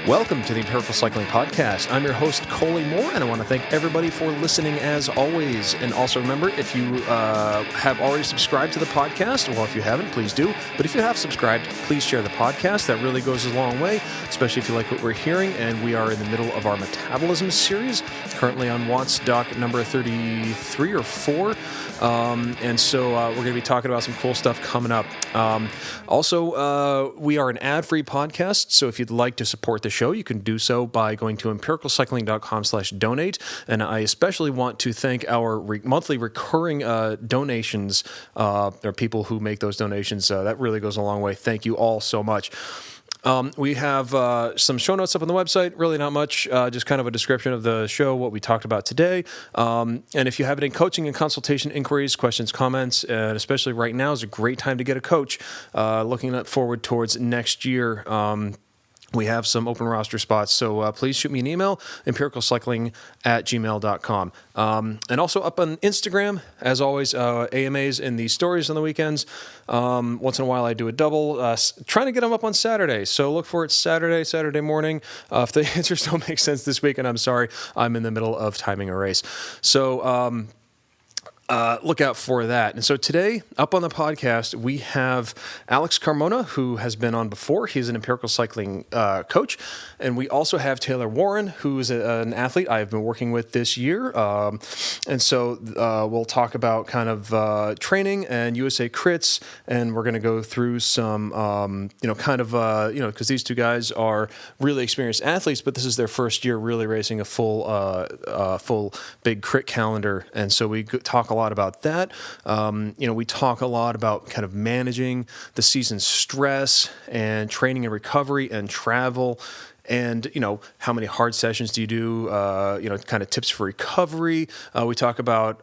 Welcome to the Empirical Cycling Podcast. I'm your host, Coley Moore, and I want to thank everybody for listening as always. And also remember, if you have already subscribed to the podcast, well, if you haven't, please do. But if you have subscribed, please share the podcast. That really goes a long way, especially if you like what we're hearing. And we are in the middle of our metabolism series, currently on Watts Doc number 33 or 4. And so we're going to be talking about some cool stuff coming up. Also, we are an ad-free podcast, so if you'd like to support the show, you can do so by going to empiricalcycling.com/donate. And I especially want to thank our monthly recurring donations, or people who make those donations. That really goes a long way. Thank you all so much. We have some show notes up on the website, really not much, just kind of a description of the show, what we talked about today. And if you have any coaching and consultation inquiries, questions, comments, and especially right now is a great time to get a coach, looking forward towards next year. We have some open roster spots, so please shoot me an email, empiricalcycling@gmail.com. And also up on Instagram, as always, AMAs and the stories on the weekends. Once in a while I do a double, trying to get them up on Saturday. So look for it Saturday morning. If the answers don't make sense this week, and I'm sorry, I'm in the middle of timing a race. So look out for that. And so today, up on the podcast, we have Alex Carmona, who has been on before. He's an empirical cycling coach. And we also have Taylor Warren, who is an athlete I've been working with this year. And so we'll talk about kind of training and USA crits. And we're going to go through some, because these two guys are really experienced athletes, but this is their first year really racing a full big crit calendar. And so we talk a lot about that. We talk a lot about kind of managing the season stress and training and recovery and travel. And, how many hard sessions do you do, kind of tips for recovery. We talk about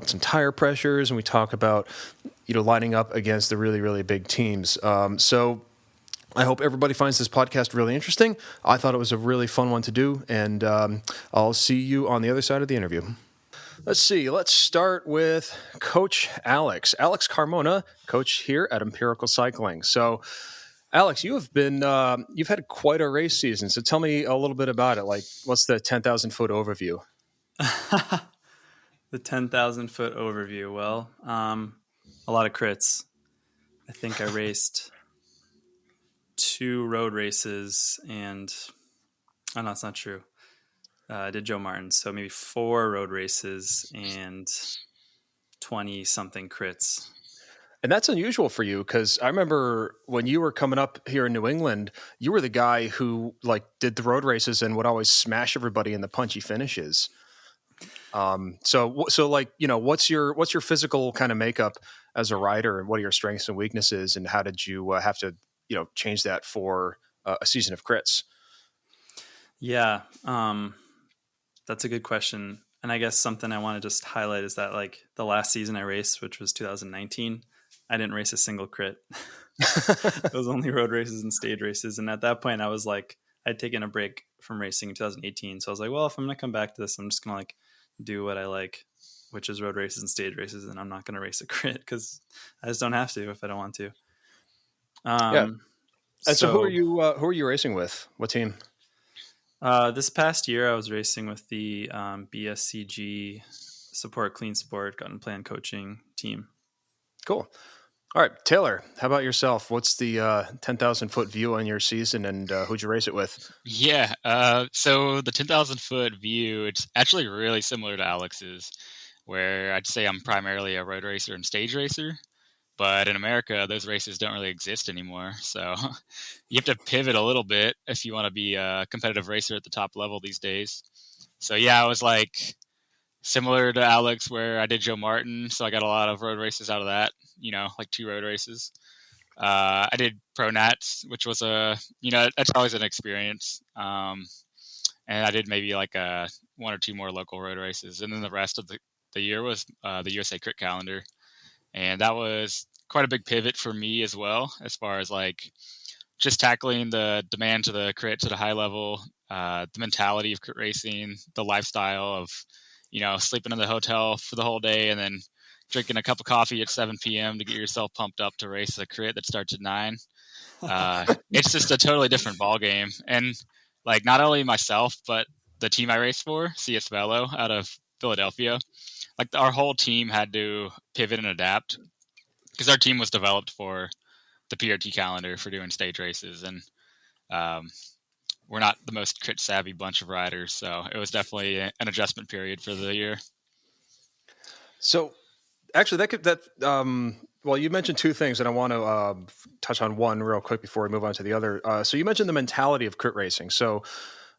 some tire pressures, and we talk about, lining up against the really, really big teams. So I hope everybody finds this podcast really interesting. I thought it was a really fun one to do, and I'll see you on the other side of the interview. Let's see. Let's start with Coach Alex Carmona, coach here at Empirical Cycling. So, Alex, you've had quite a race season. So tell me a little bit about it. Like, what's the 10,000-foot overview? The 10,000-foot overview. Well, a lot of crits. I think I raced 2 road races and, oh no, it's not true. I did Joe Martin, so maybe 4 road races and 20-something crits. And that's unusual for you, because I remember when you were coming up here in New England, you were the guy who did the road races and would always smash everybody in the punchy finishes. What's your physical kind of makeup as a rider, and what are your strengths and weaknesses, and how did you have to change that for a season of crits? Yeah. That's a good question. And I guess something I want to just highlight is that the last season I raced, which was 2019, I didn't race a single crit. It was only road races and stage races. And at that point I was I'd taken a break from racing in 2018. So I was like, well, if I'm going to come back to this, I'm just going to do what I like, which is road races and stage races. And I'm not going to race a crit because I just don't have to if I don't want to. Yeah. And so who are you racing with? What team? This past year, I was racing with the BSCG Support Clean Sport Gut and Plan Coaching team. Cool. All right, Taylor, how about yourself? What's the 10,000-foot view on your season, and who'd you race it with? Yeah, so the 10,000-foot view, it's actually really similar to Alex's, where I'd say I'm primarily a road racer and stage racer. But in America, those races don't really exist anymore. So you have to pivot a little bit if you want to be a competitive racer at the top level these days. So yeah, I was similar to Alex, where I did Joe Martin. So I got a lot of road races out of that, 2 road races. I did Pro Nats, which was that's always an experience. And I did maybe 1 or 2 more local road races. And then the rest of the year was the USA Crit calendar. And that was quite a big pivot for me as well, as far as just tackling the demand to the crit to the high level, the mentality of crit racing, the lifestyle of, sleeping in the hotel for the whole day and then drinking a cup of coffee at 7 p.m. to get yourself pumped up to race a crit that starts at 9. It's just a totally different ball game. And like not only myself, but the team I raced for, CS Velo out of Philadelphia, like our whole team had to pivot and adapt because our team was developed for the PRT calendar for doing stage races. And um, we're not the most crit savvy bunch of riders. So it was definitely an adjustment period for the year. So actually, well, you mentioned two things, and I want to touch on one real quick before we move on to the other. So you mentioned the mentality of crit racing. So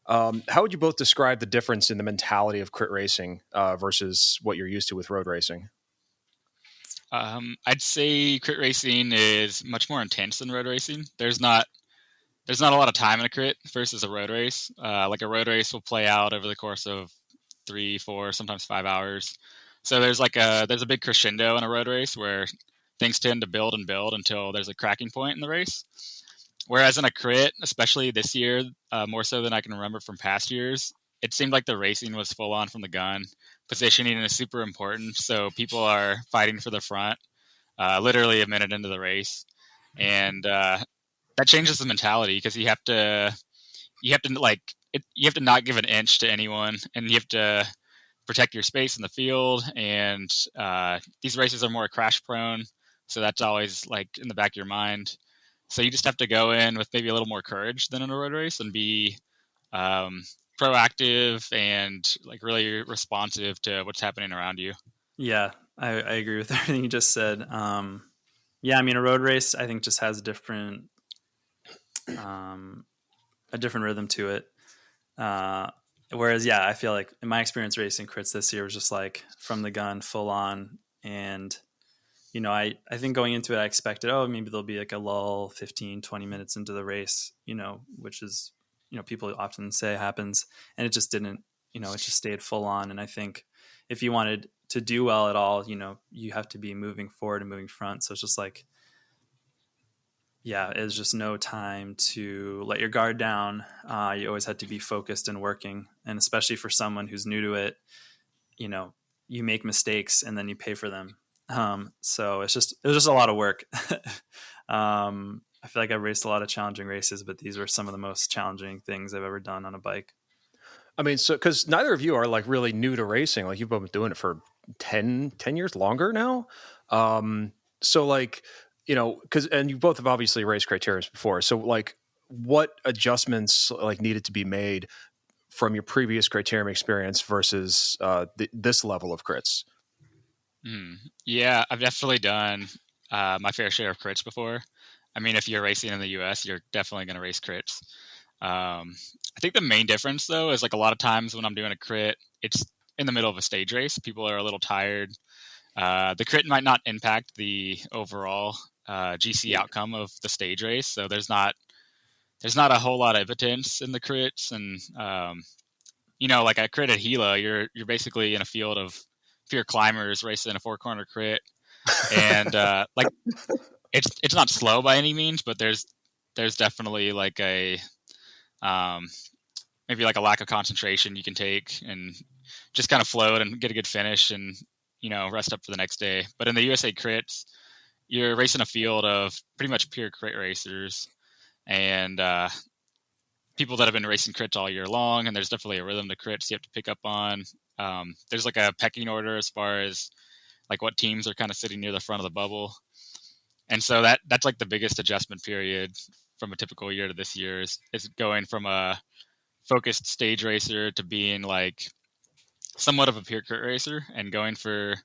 how would you both describe the difference in the mentality of crit racing versus what you're used to with road racing? I'd say crit racing is much more intense than road racing. There's not a lot of time in a crit versus a road race. Like a road race will play out over the course of 3, 4, sometimes 5 hours. So there's a big crescendo in a road race where things tend to build and build until there's a cracking point in the race. Whereas in a crit, especially this year, more so than I can remember from past years, it seemed like the racing was full on from the gun. Positioning is super important, so people are fighting for the front, literally a minute into the race, and that changes the mentality because you have to not give an inch to anyone, and you have to protect your space in the field. And these races are more crash prone, so that's always like in the back of your mind. So you just have to go in with maybe a little more courage than in a road race and be proactive and like really responsive to what's happening around you. Yeah, I agree with everything you just said. Yeah, I mean, a road race I think just has a different rhythm to it. Whereas, yeah, I feel like in my experience racing crits this year was just like from the gun, full on. And, I think going into it, I expected, maybe there'll be like a lull 15, 20 minutes into the race, which is, people often say happens. And it just didn't, it just stayed full on. And I think if you wanted to do well at all, you have to be moving forward and moving front. So it's just like, yeah, it's just no time to let your guard down. You always had to be focused and working. And especially for someone who's new to it, you make mistakes and then you pay for them. So it was just a lot of work. I feel like I've raced a lot of challenging races, but these were some of the most challenging things I've ever done on a bike. I mean, so because neither of you are like really new to racing, like you've been doing it for 10 years longer now. So like, and you both have obviously raced criteriums before. So like what adjustments like needed to be made from your previous criterium experience versus this level of crits? Yeah, I've definitely done my fair share of crits before. I mean, if you're racing in the US, you're definitely going to race crits. I think the main difference, though, is like a lot of times when I'm doing a crit, it's in the middle of a stage race. People are a little tired. The crit might not impact the overall GC outcome of the stage race, so there's not a whole lot of impotence in the crits. And like a crit at Gila, you're basically in a field of pure climbers racing a 4-corner crit, and like it's not slow by any means, but there's definitely like a maybe like a lack of concentration you can take and just kind of float and get a good finish and rest up for the next day. But in the USA crits, you're racing a field of pretty much pure crit racers and people that have been racing crits all year long, and there's definitely a rhythm to crits you have to pick up on. There's like a pecking order as far as like what teams are kind of sitting near the front of the bubble. And so that's like the biggest adjustment period from a typical year to this year is going from a focused stage racer to being like somewhat of a pure crit racer and going for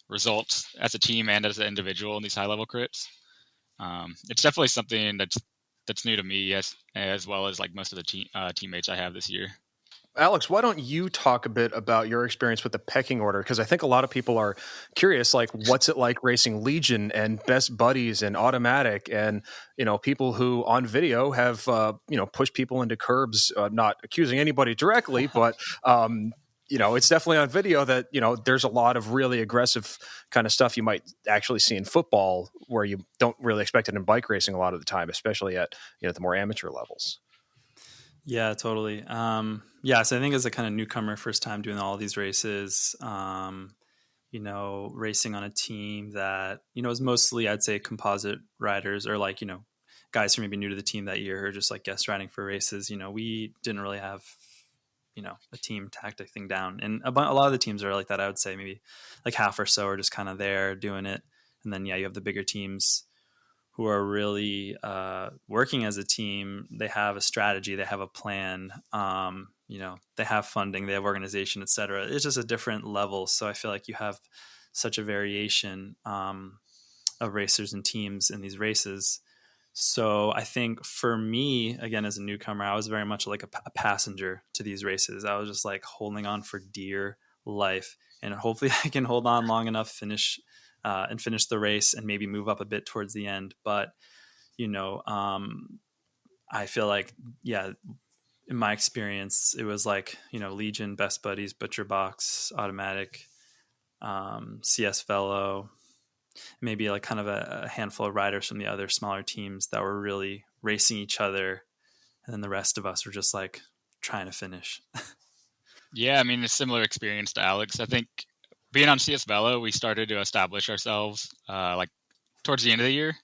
results as a team and as an individual in these high level crits. It's definitely something that's new to me as well as like most of the teammates I have this year. Alex, why don't you talk a bit about your experience with the pecking order? Because I think a lot of people are curious, like, what's it like racing Legion and Best Buddies and Automatic and, people who on video have, pushed people into curbs, not accusing anybody directly, but, it's definitely on video that, there's a lot of really aggressive kind of stuff you might actually see in football where you don't really expect it in bike racing a lot of the time, especially at, the more amateur levels. Yeah, totally. So I think as a kind of newcomer, first time doing all these races, racing on a team that, is mostly, I'd say, composite riders or like, guys who may be new to the team that year, who are just like guest riding for races, we didn't really have, a team tactic thing down. And a lot of the teams are like that. I would say maybe like half or so are just kind of there doing it. And then, you have the bigger teams who are really working as a team. They have a strategy, they have a plan, they have funding, they have organization, et cetera. It's just a different level. So I feel like you have such a variation of racers and teams in these races. So I think for me, again, as a newcomer, I was very much like a passenger to these races. I was just like holding on for dear life, and hopefully I can hold on long enough, finish the race, and maybe move up a bit towards the end. But I feel like, yeah, in my experience, it was like, Legion, Best Buddies, Butcher Box, Automatic, CS Fellow, maybe like kind of a handful of riders from the other smaller teams that were really racing each other. And then the rest of us were just like trying to finish. Yeah, I mean, a similar experience to Alex. I think being on CS Velo, we started to establish ourselves like towards the end of the year.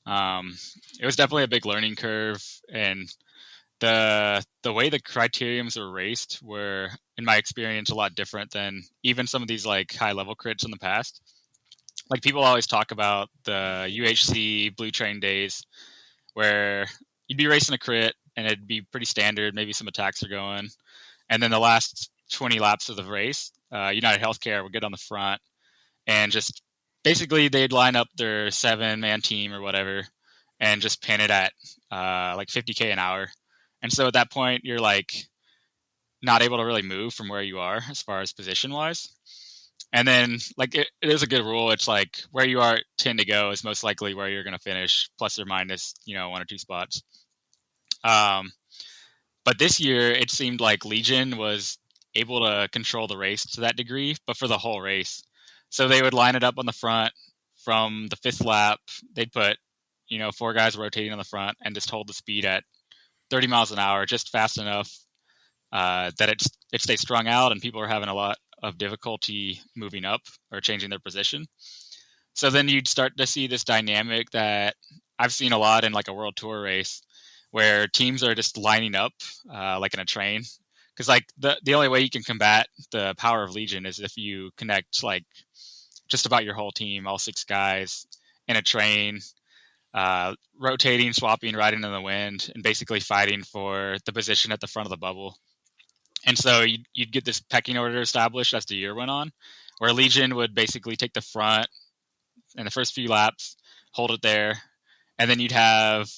It was definitely a big learning curve, and the way the criteriums were raced were, in my experience, a lot different than even some of these like high level crits in the past. Like people always talk about the UHC Blue Train days where you'd be racing a crit and it'd be pretty standard. Maybe some attacks are going. And then the last 20 laps of the race, United Healthcare would get on the front and just basically they'd line up their 7-man team or whatever and just pin it at like 50K an hour. And so at that point, you're like not able to really move from where you are as far as position wise. And then, like, it is a good rule. It's like where you are 10 to go is most likely where you're going to finish, plus or minus, 1 or 2 spots. But this year, it seemed like Legion was able to control the race to that degree, but for the whole race. So they would line it up on the front from the 5th lap. They'd put, 4 guys rotating on the front and just hold the speed at 30 miles an hour, just fast enough that it stayed strung out and people were having a lot of difficulty moving up or changing their position. So then you'd start to see this dynamic that I've seen a lot in like a world tour race where teams are just lining up like in a train. Because like the only way you can combat the power of Legion is if you connect like just about your whole team, all 6 guys in a train, rotating, swapping, riding in the wind, and basically fighting for the position at the front of the bubble. And so you'd get this pecking order established as the year went on, where Legion would basically take the front in the first few laps, hold it there, and then you'd have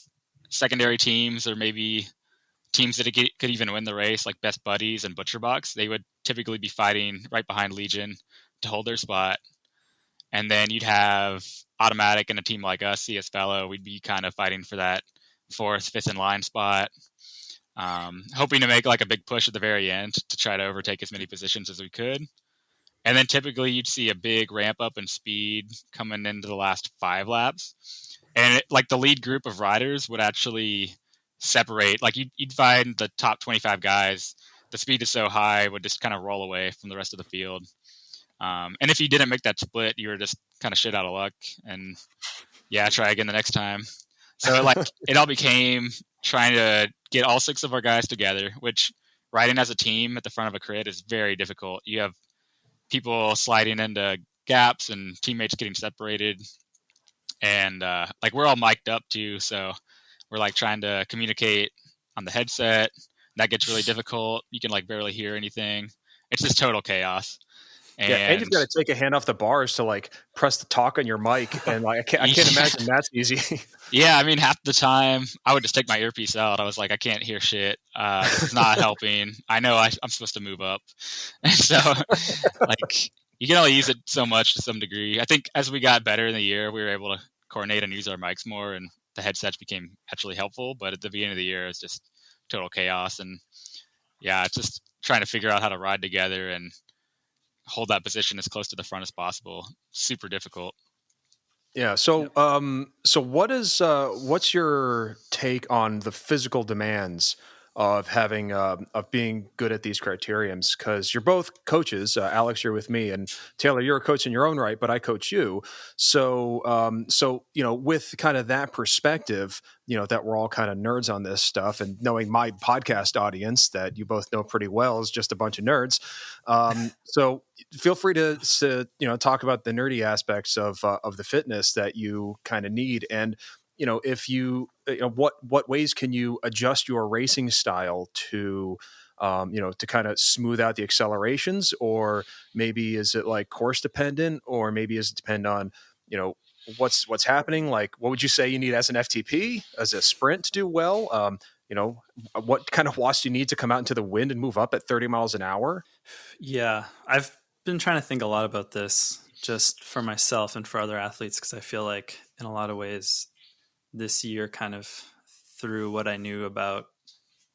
secondary teams or maybe teams that could even win the race, like Best Buddies and Butcher Box. They would typically be fighting right behind Legion to hold their spot. And then you'd have Automatic and a team like us, CS Fellow. We'd be kind of fighting for that 4th, 5th in line spot. Hoping to make like a big push at the very end to try to overtake as many positions as we could. And then typically you'd see a big ramp up in speed coming into the last 5 laps. And like the lead group of riders would actually separate. Like you'd find the top 25 guys, the speed is so high, would just kind of roll away from the rest of the field. And if you didn't make that split, you were just kind of shit out of luck. And yeah, try again the next time. So like it all became trying to get all 6 of our guys together, which riding as a team at the front of a crit is very difficult. You have people sliding into gaps and teammates getting separated. And like we're all mic'd up too. So we're like trying to communicate on the headset. That gets really difficult. You can like barely hear anything. It's just total chaos. And you've got to take a hand off the bars to like press the talk on your mic, and like I can't imagine that's easy. Yeah, I mean, half the time I would just take my earpiece out. I was like, I can't hear shit. This is not helping. I know I'm supposed to move up, and so like you can only use it so much to some degree. I think as we got better in the year, we were able to coordinate and use our mics more, and the headsets became actually helpful. But at the beginning of the year, it's just total chaos, and yeah, it's just trying to figure out how to ride together and hold that position as close to the front as possible. Super difficult. Yeah. So, what's your take on the physical demands of having of being good at these criteriums, because you're both coaches. Alex, you're with me, and Taylor, you're a coach in your own right, but I coach you. So with kind of that perspective, that we're all kind of nerds on this stuff, and knowing my podcast audience that you both know pretty well is just a bunch of nerds. So feel free to talk about the nerdy aspects of the fitness that you kind of need, and if what ways can you adjust your racing style to to kind of smooth out the accelerations, or maybe is it like course dependent, or maybe is it depend on what's happening? Like, what would you say you need as an FTP, as a sprint to do well? What kind of watts do you need to come out into the wind and move up at 30 miles an hour? Yeah, I've been trying to think a lot about this just for myself and for other athletes, because I feel like in a lot of ways this year kind of threw what I knew about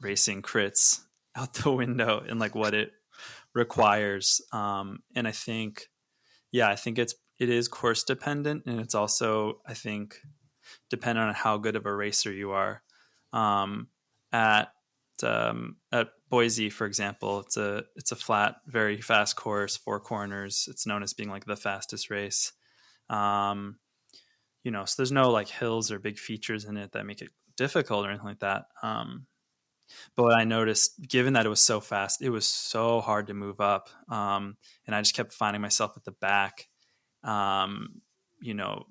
racing crits out the window and like what it requires. And I think it is course dependent, and it's also, I think, dependent on how good of a racer you are. At Boise, for example, it's a flat, very fast course, 4 corners. It's known as being like the fastest race. So there's no like hills or big features in it that make it difficult or anything like that. But what I noticed, given that it was so fast, it was so hard to move up. And I just kept finding myself at the back,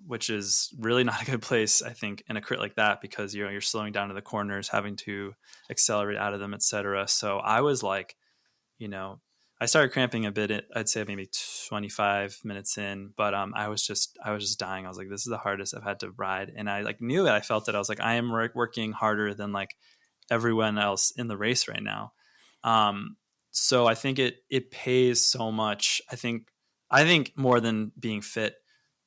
which is really not a good place, I think, in a crit like that, because you're slowing down to the corners, having to accelerate out of them, etc. So I was like, I started cramping a bit. I'd say maybe 25 minutes in, but I was just dying. I was like, this is the hardest I've had to ride, and I like knew it. I felt it. I was like, I am working harder than like everyone else in the race right now. So I think it pays so much. I think more than being fit,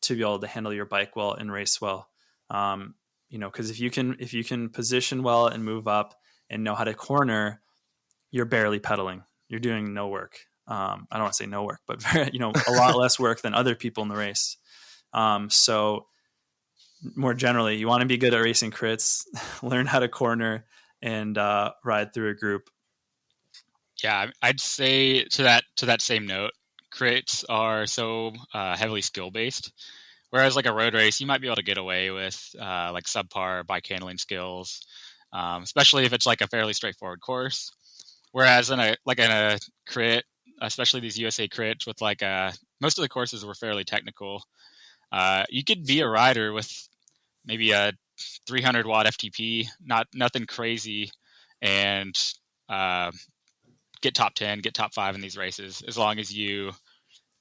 to be able to handle your bike well and race well. Because if you can position well and move up and know how to corner, you're barely pedaling. You're doing no work. I don't want to say no work, but a lot less work than other people in the race. So more generally, you want to be good at racing crits, learn how to corner, and ride through a group. Yeah, I'd say to that same note, crits are so heavily skill based. Whereas like a road race, you might be able to get away with like subpar bike handling skills, especially if it's like a fairly straightforward course. Whereas in a crit, especially these USA crits with like most of the courses were fairly technical. You could be a rider with maybe a 300 watt FTP, nothing crazy, and get top 10, get top 5 in these races, as long as you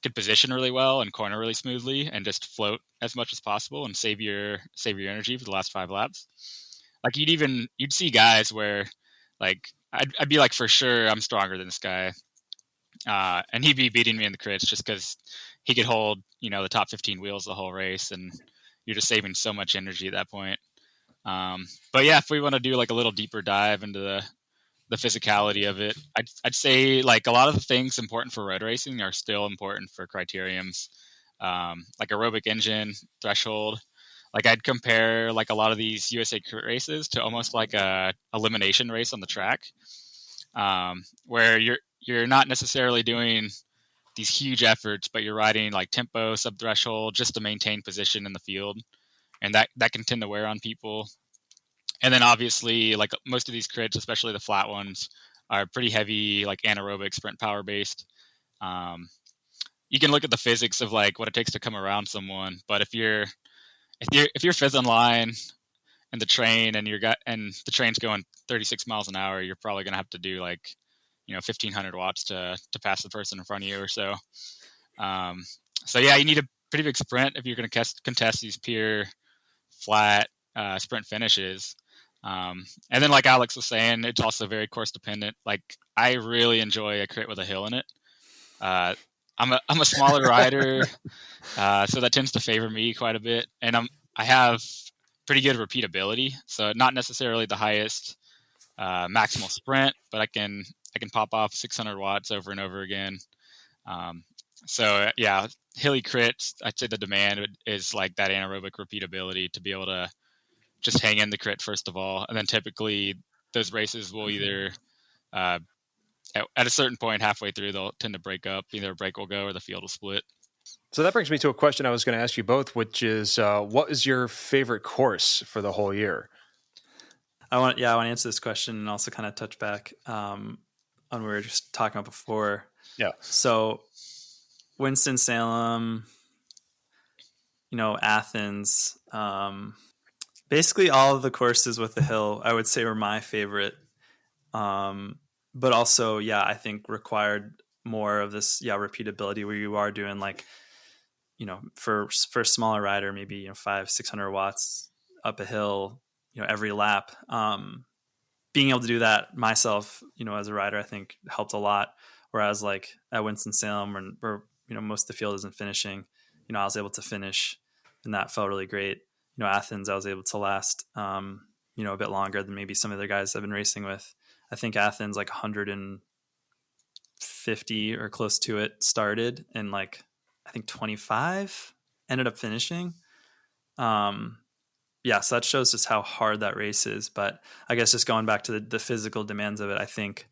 could position really well and corner really smoothly and just float as much as possible and save your energy for the last 5 laps. Like you'd see guys where like I'd be like, for sure I'm stronger than this guy, and he'd be beating me in the crits just because he could hold the top 15 wheels the whole race, and you're just saving so much energy at that point. But yeah, if we want to do like a little deeper dive into the physicality of it, I'd say like a lot of the things important for road racing are still important for criteriums, like aerobic engine, threshold. Like I'd compare like a lot of these USA crit races to almost like a elimination race on the track, where you're not necessarily doing these huge efforts, but you're riding like tempo, sub threshold, just to maintain position in the field, and that can tend to wear on people. And then obviously, like most of these crits, especially the flat ones, are pretty heavy, like anaerobic sprint power based. You can look at the physics of like what it takes to come around someone, but if you're fifth in line and the train's going 36 miles an hour, you're probably gonna have to do like 1,500 watts to pass the person in front of you or so. So yeah, you need a pretty big sprint if you're gonna contest these pure flat sprint finishes. And then like Alex was saying, it's also very course dependent. Like I really enjoy a crit with a hill in it. I'm a smaller rider, so that tends to favor me quite a bit. And I have pretty good repeatability, so not necessarily the highest maximal sprint, but I can pop off 600 watts over and over again. So yeah, hilly crits, I'd say the demand is like that anaerobic repeatability to be able to just hang in the crit first of all, and then typically those races will either at a certain point halfway through, they'll tend to break up. Either a break will go or the field will split. So that brings me to a question I was going to ask you both, which is, what is your favorite course for the whole year? I want to answer this question and also kind of touch back on what we were just talking about before. Yeah. So Winston-Salem, Athens, basically all of the courses with the hill, I would say were my favorite. But also, I think required more of this, repeatability where you are doing like, for a smaller rider, maybe, 500-600 watts up a hill, every lap. Being able to do that myself, as a rider, I think helped a lot. Whereas like at Winston-Salem where most of the field isn't finishing, I was able to finish and that felt really great. Athens, I was able to last, a bit longer than maybe some of the guys I've been racing with. I think Athens like 150 or close to it started, and like I think 25 ended up finishing. So that shows just how hard that race is. But I guess just going back to the physical demands of it, I think,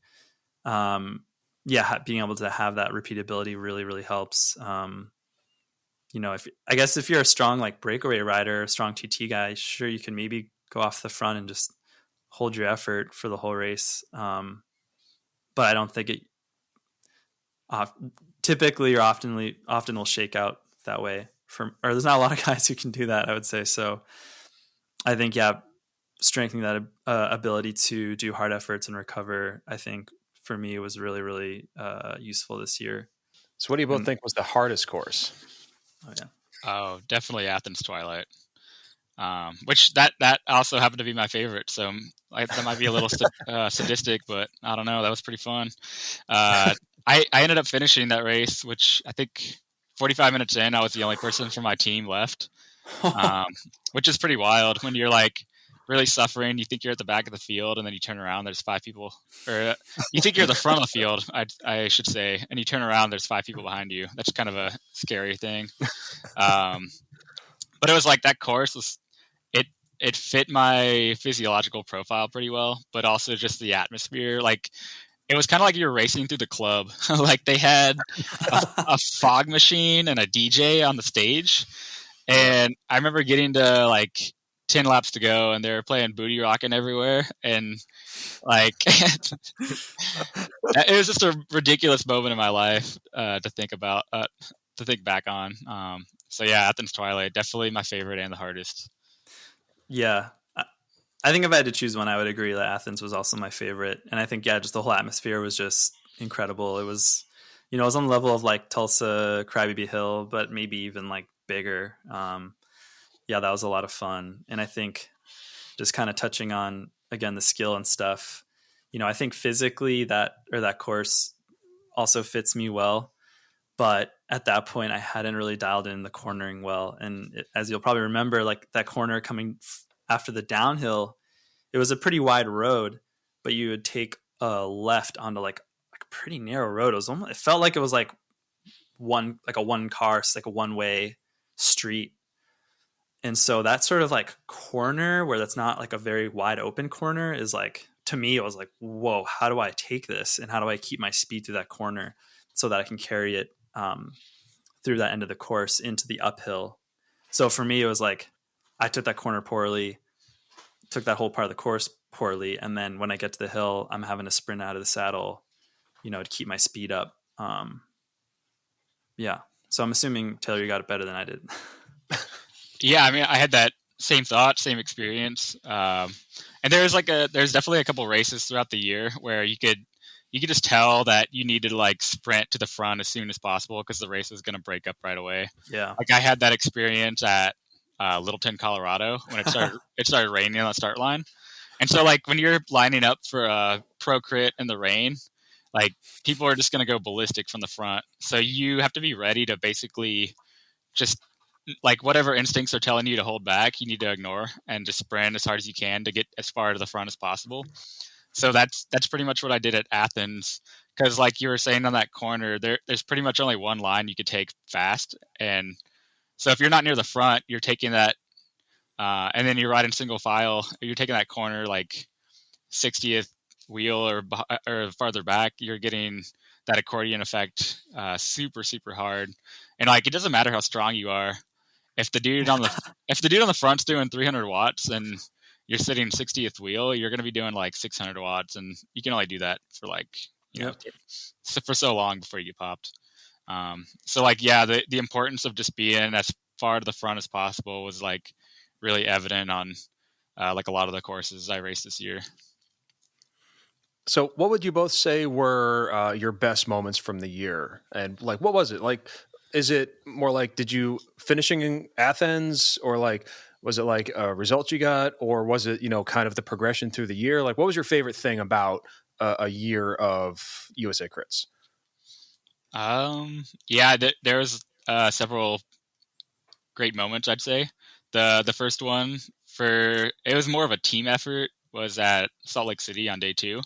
being able to have that repeatability really, really helps. If you're a strong like breakaway rider, a strong TT guy, sure, you can maybe go off the front and just hold your effort for the whole race. But I don't think it typically or often will shake out that way. Or there's not a lot of guys who can do that, I would say. So I think, strengthening that ability to do hard efforts and recover, I think for me was really, really useful this year. So what do you both think was the hardest course? Oh, definitely Athens Twilight. Which that also happened to be my favorite. So that might be a little sadistic, but I don't know. That was pretty fun. I ended up finishing that race, which I think 45 minutes in, I was the only person from my team left, which is pretty wild when you're like really suffering. You think you're at the back of the field, and then you turn around, there's 5 people, or you think you're at the front of the field, I should say, and you turn around, there's 5 people behind you. That's kind of a scary thing. But it was like that course was, it fit my physiological profile pretty well, but also just the atmosphere. Like it was kind of like you were racing through the club. Like they had a fog machine and a DJ on the stage. And I remember getting to like 10 laps to go and they were playing Booty Rockin' everywhere. And like, it was just a ridiculous moment in my life to think about, to think back on. So Athens Twilight, definitely my favorite and the hardest. Yeah. I think if I had to choose one, I would agree that Athens was also my favorite. And I think, just the whole atmosphere was just incredible. It was, it was on the level of like Tulsa, Crybaby Hill, but maybe even like bigger. That was a lot of fun. And I think just kind of touching on, again, the skill and stuff, I think physically that course also fits me well. But at that point, I hadn't really dialed in the cornering well. And as you'll probably remember, like that corner coming after the downhill, it was a pretty wide road, but you would take a left onto like a pretty narrow road. It felt like it was like a one car, like a one-way street. And so that sort of like corner where that's not like a very wide open corner is like, to me, it was like, whoa, how do I take this? And how do I keep my speed through that corner so that I can carry it through that end of the course into the uphill? So for me, it was like, I took that corner poorly, took that whole part of the course poorly. And then when I get to the hill, I'm having to sprint out of the saddle, to keep my speed up. So I'm assuming, Taylor, you got it better than I did. I mean, I had that same thought, same experience. And there's definitely a couple races throughout the year where you could just tell that you needed to like sprint to the front as soon as possible because the race was going to break up right away. Yeah. Like I had that experience at Littleton, Colorado when it started raining on the start line. And so like when you're lining up for a pro crit in the rain, like people are just going to go ballistic from the front. So you have to be ready to basically just like whatever instincts are telling you to hold back, you need to ignore and just sprint as hard as you can to get as far to the front as possible. So that's pretty much what I did at Athens. Because like you were saying on that corner, there's pretty much only one line you could take fast. And so if you're not near the front, you're taking that, and then you're riding single file, you're taking that corner like 60th wheel or farther back, you're getting that accordion effect super, super hard. And like, it doesn't matter how strong you are. If the dude on the front's doing 300 watts and you're sitting 60th wheel, you're going to be doing like 600 watts, and you can only do that for like, for so long before you get popped. So like, yeah, the importance of just being as far to the front as possible was like really evident on like a lot of the courses I raced this year. So, what would you both say were your best moments from the year? And like, what was it like? Is it more like, did you finishing in Athens, or like, was it like results you got, or was it, kind of the progression through the year? Like, what was your favorite thing about a year of USA Crits? Yeah, there was several great moments, I'd say. The first one, it was more of a team effort, was at Salt Lake City on day 2.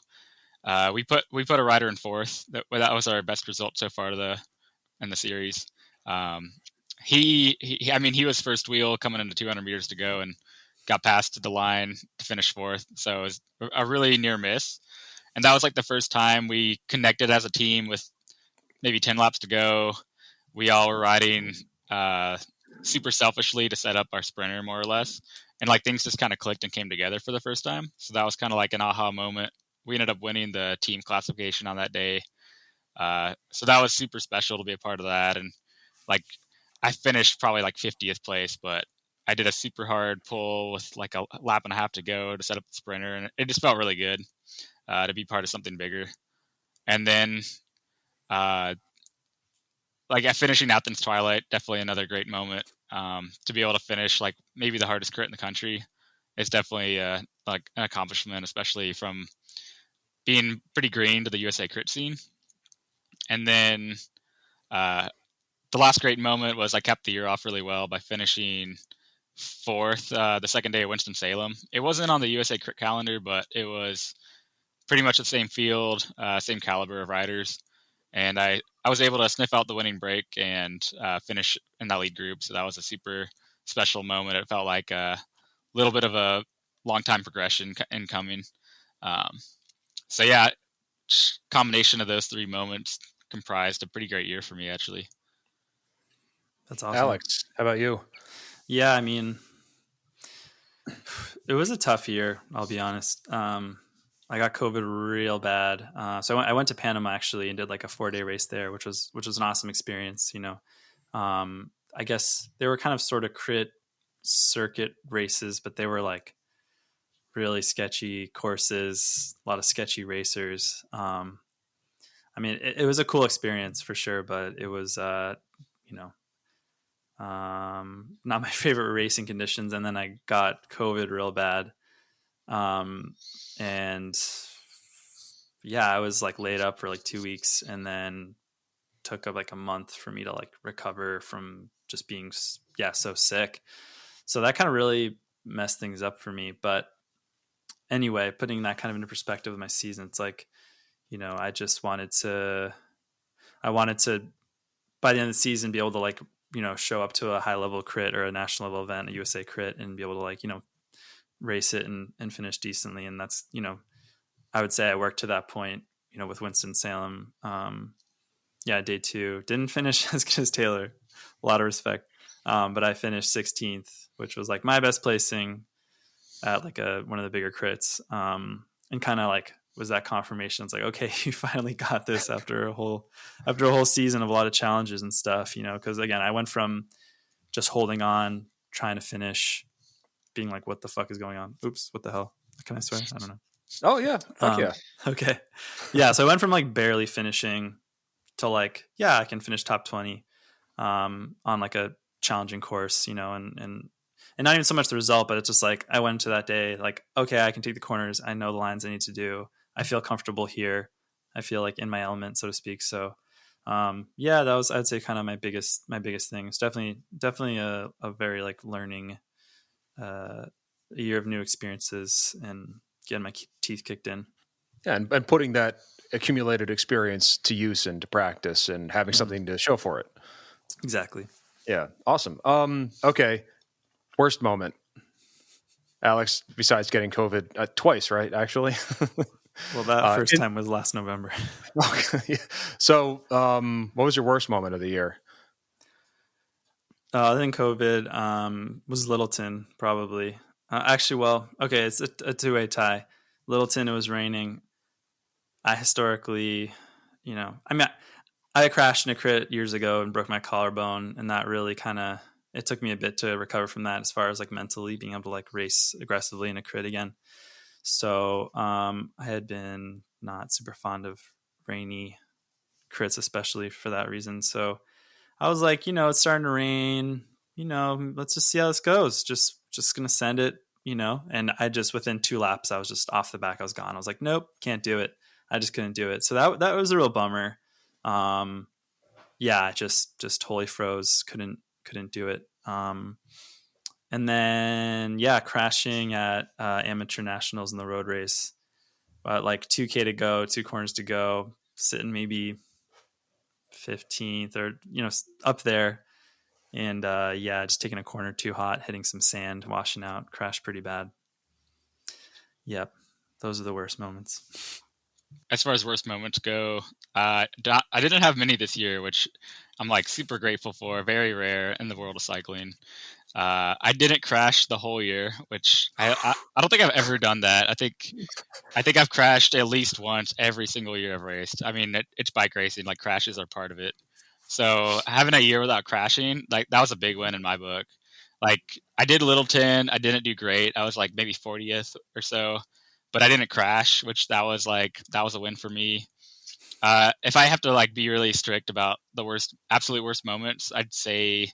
We put a rider in 4th. That was our best result so far in the series. He was first wheel coming into 200 meters to go and got past the line to finish 4th. So it was a really near miss. And that was like the first time we connected as a team with maybe 10 laps to go. We all were riding super selfishly to set up our sprinter, more or less. And like things just kind of clicked and came together for the first time. So that was kind of like an aha moment. We ended up winning the team classification on that day. So that was super special to be a part of that. And like, I finished probably like 50th place, but I did a super hard pull with like a lap and a half to go to set up the sprinter. And it just felt really good to be part of something bigger. And then like at finishing Athens Twilight, definitely another great moment. To be able to finish like maybe the hardest crit in the country is definitely like an accomplishment, especially from being pretty green to the USA crit scene. And then the last great moment was I capped the year off really well by finishing 4th the second day at Winston-Salem. It wasn't on the USA crit calendar, but it was pretty much the same field, same caliber of riders. And I was able to sniff out the winning break and finish in that lead group. So that was a super special moment. It felt like a little bit of a long time progression in coming. So yeah, combination of those 3 moments comprised a pretty great year for me, actually. That's awesome. Alex, how about you? Yeah, I mean, it was a tough year, I'll be honest. I got COVID real bad. So I went to Panama actually and did like a 4-day race there, which was an awesome experience. I guess they were kind of sort of crit circuit races, but they were like really sketchy courses, a lot of sketchy racers. I mean, it was a cool experience for sure, but it was, not my favorite racing conditions. And then I got COVID real bad. And yeah, I was like laid up for like 2 weeks, and then took up like a month for me to like recover from just being so sick. So that kind of really messed things up for me. But anyway, putting that kind of into perspective of my season, it's like, I wanted to by the end of the season be able to like, show up to a high level crit or a national level event, a USA crit, and be able to like, race it and finish decently. And that's, I would say I worked to that point, with Winston-Salem. Day 2 didn't finish as good as Taylor, a lot of respect. But I finished 16th, which was like my best placing at like one of the bigger crits. And kind of like was that confirmation. It's like, okay, you finally got this after a whole season of a lot of challenges and stuff, because again, I went from just holding on, trying to finish, being like, what the fuck is going on? Oops, what the hell? Can I swear? I don't know. Oh yeah. Fuck yeah. Okay. Yeah. So I went from like barely finishing to like, yeah, I can finish top 20 on like a challenging course, and not even so much the result, but it's just like, I went into that day like, okay, I can take the corners. I know the lines I need to do. I feel comfortable here. I feel like in my element, so to speak. So that was, I'd say, kind of my biggest thing. It's definitely a very like learning, a year of new experiences and getting my teeth kicked in. Yeah, and putting that accumulated experience to use and to practice and having something to show for it. Exactly. Yeah, awesome. Okay, worst moment. Alex, besides getting COVID twice, right? Actually. Well, that first time was last November. Okay. So, what was your worst moment of the year? Other than COVID, was Littleton probably. Actually, well, okay, it's a two-way tie. Littleton, it was raining. I historically, I mean, I crashed in a crit years ago and broke my collarbone, and that really it took me a bit to recover from that as far as like mentally being able to like race aggressively in a crit again. So I had been not super fond of rainy crits, especially for that reason. So I was like, it's starting to rain. Let's just see how this goes. Just gonna send it. And I just within 2 laps, I was just off the back. I was gone. I was like, nope, can't do it. I just couldn't do it. So that was a real bummer. Yeah, just totally froze. Couldn't do it. And then crashing at amateur nationals in the road race. But like 2K to go, 2 corners to go, sitting maybe 15th or up there, and just taking a corner too hot, hitting some sand, washing out, crashed pretty bad. Yep, those are the worst moments. As far as worst moments go, I didn't have many this year, which I'm like super grateful for. Very rare in the world of cycling. I didn't crash the whole year, which I don't think I've ever done that. I think I've crashed at least once every single year I've raced. I mean, it's bike racing; like crashes are part of it. So having a year without crashing, like that was a big win in my book. Like I did Littleton, I didn't do great. I was like maybe 40th or so, but I didn't crash, which that was a win for me. If I have to like be really strict about the absolute worst moments, I'd say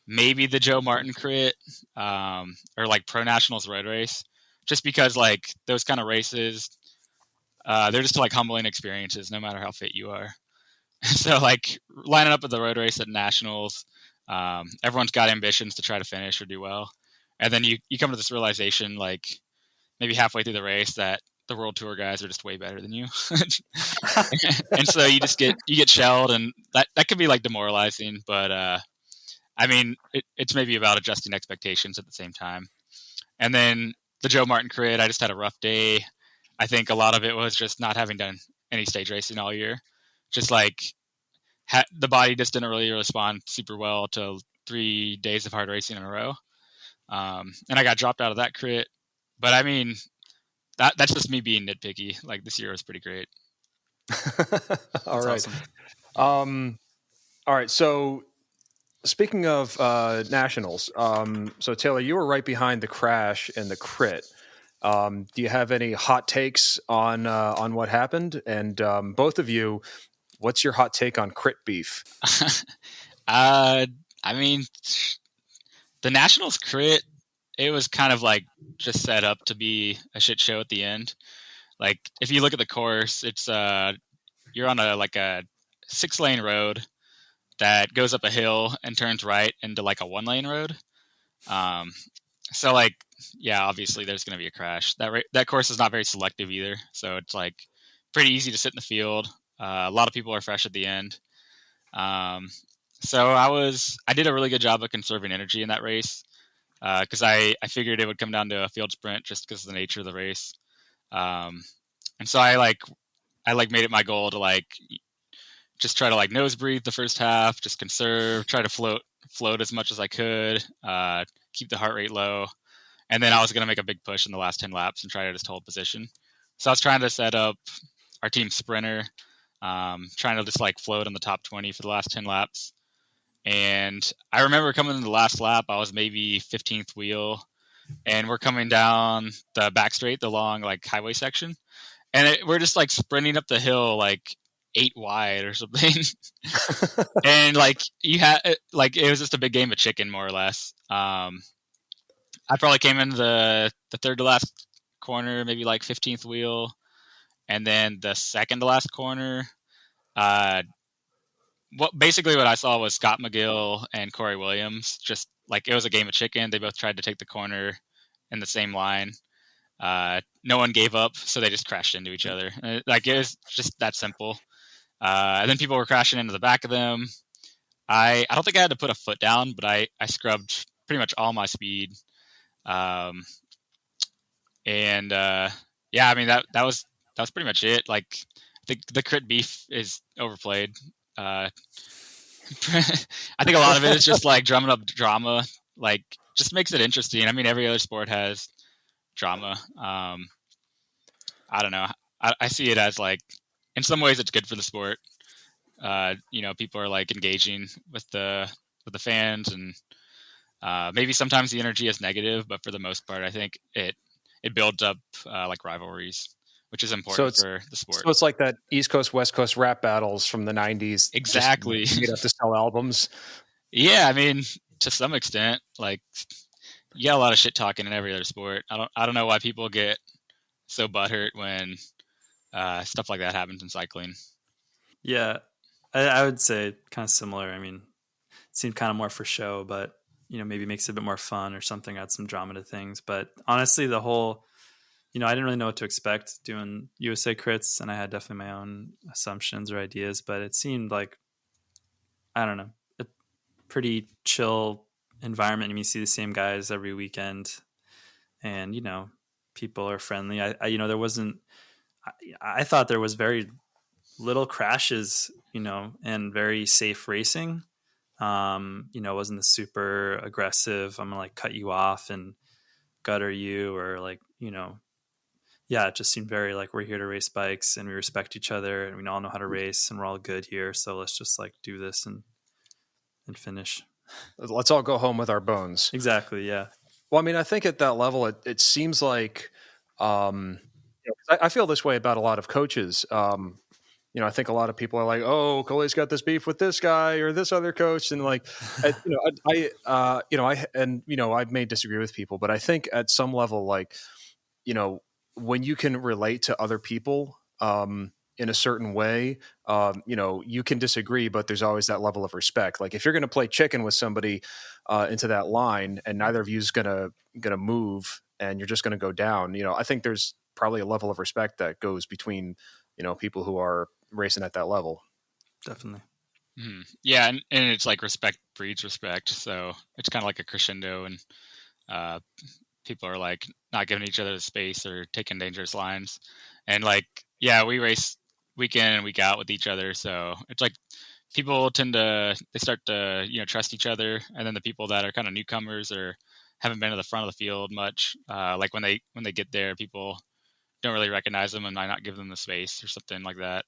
maybe the Joe Martin crit, or like Pro Nationals road race, just because like those kind of races, they're just like humbling experiences, no matter how fit you are. So like lining up at the road race at nationals, everyone's got ambitions to try to finish or do well, and then you come to this realization like maybe halfway through the race that the world tour guys are just way better than you. And so you get shelled, and that could be like demoralizing, but I mean it's maybe about adjusting expectations at the same time. And then the Joe Martin crit, I just had a rough day. I think a lot of it was just not having done any stage racing all year. Just like the body just didn't really respond super well to 3 days of hard racing in a row. And I got dropped out of that crit. But I mean, that's just me being nitpicky. Like this year was pretty great. All right. Awesome. All right. So speaking of nationals, so Taylor, you were right behind the crash and the crit. Do you have any hot takes on what happened? And both of you, what's your hot take on crit beef? I mean, the Nationals crit, it was kind of like just set up to be a shit show at the end. Like if you look at the course, it's you're on a 6-lane road that goes up a hill and turns right into like a 1-lane road. So like, yeah, obviously there's going to be a crash. That course is not very selective either. So it's like pretty easy to sit in the field. A lot of people are fresh at the end. So I did a really good job of conserving energy in that race. Because I figured it would come down to a field sprint just because of the nature of the race. And so I made it my goal to just try to nose breathe the first half, just conserve, try to float as much as I could, keep the heart rate low. And then I was going to make a big push in the last 10 laps and try to just hold position. So I was trying to set up our team sprinter, trying to just float in the top 20 for the last 10 laps. And I remember coming in the last lap, I was maybe 15th wheel, and we're coming down the back straight, the long highway section, and we're just sprinting up the hill 8 wide or something. And you had it was just a big game of chicken, more or less. I probably came in the third to last corner, maybe 15th wheel, and then the second to last corner. What I saw was Scott McGill and Corey Williams. Just it was a game of chicken. They both tried to take the corner in the same line. No one gave up, so they just crashed into each other. It was just that simple. And then people were crashing into the back of them. I don't think I had to put a foot down, but I scrubbed pretty much all my speed. And yeah, I mean that was pretty much it. Like the crit beef is overplayed. I think a lot of it is just like drumming up drama, like just makes it interesting. I mean, every other sport has drama. I don't know. I see it as like, in some ways, it's good for the sport. People are like engaging with the fans, and maybe sometimes the energy is negative, but for the most part, I think it builds up like rivalries, which is So important it's for the sport. so it's like that East Coast West Coast rap battles from the '90s, just Exactly. made up to sell albums. Yeah, I mean, to some extent, like you got a lot of shit talking in every other sport. I don't know why people get so butthurt when stuff like that happens in cycling. Yeah, I would say kind of similar. I mean, it seemed kind of more for show, but maybe makes it a bit more fun or something, add some drama to things. But honestly, the whole, I didn't really know what to expect doing USA crits, and I had definitely my own assumptions or ideas, but it seemed like, I don't know, a pretty chill environment. You see the same guys every weekend, and people are friendly. There wasn't. I thought there was very little crashes, and very safe racing. It wasn't the super aggressive, I'm gonna like cut you off and gutter you, or like, yeah, it just seemed very like, we're here to race bikes and we respect each other and we all know how to race and we're all good here. So let's just like do this and finish. Let's all go home with our bones. Exactly. Yeah. Well, I mean, I think at that level, it seems like, I feel this way about a lot of coaches. I think a lot of people are like, "Oh, Coley's got this beef with this guy or this other coach," and like, I may disagree with people, but I think at some level, like, when you can relate to other people, in a certain way, you can disagree, but there's always that level of respect. Like if you're going to play chicken with somebody into that line, and neither of you is gonna move, and you're just going to go down, I think there's probably a level of respect that goes between people who are racing at that level. Definitely. Mm-hmm. Yeah, and it's like respect breeds respect, so it's kind of like a crescendo, and people are like not giving each other the space or taking dangerous lines, and like, yeah, we race week in and week out with each other, so it's like people they start to trust each other, and then the people that are kind of newcomers or haven't been to the front of the field much, like when they get there, people don't really recognize them and might not give them the space or something like that.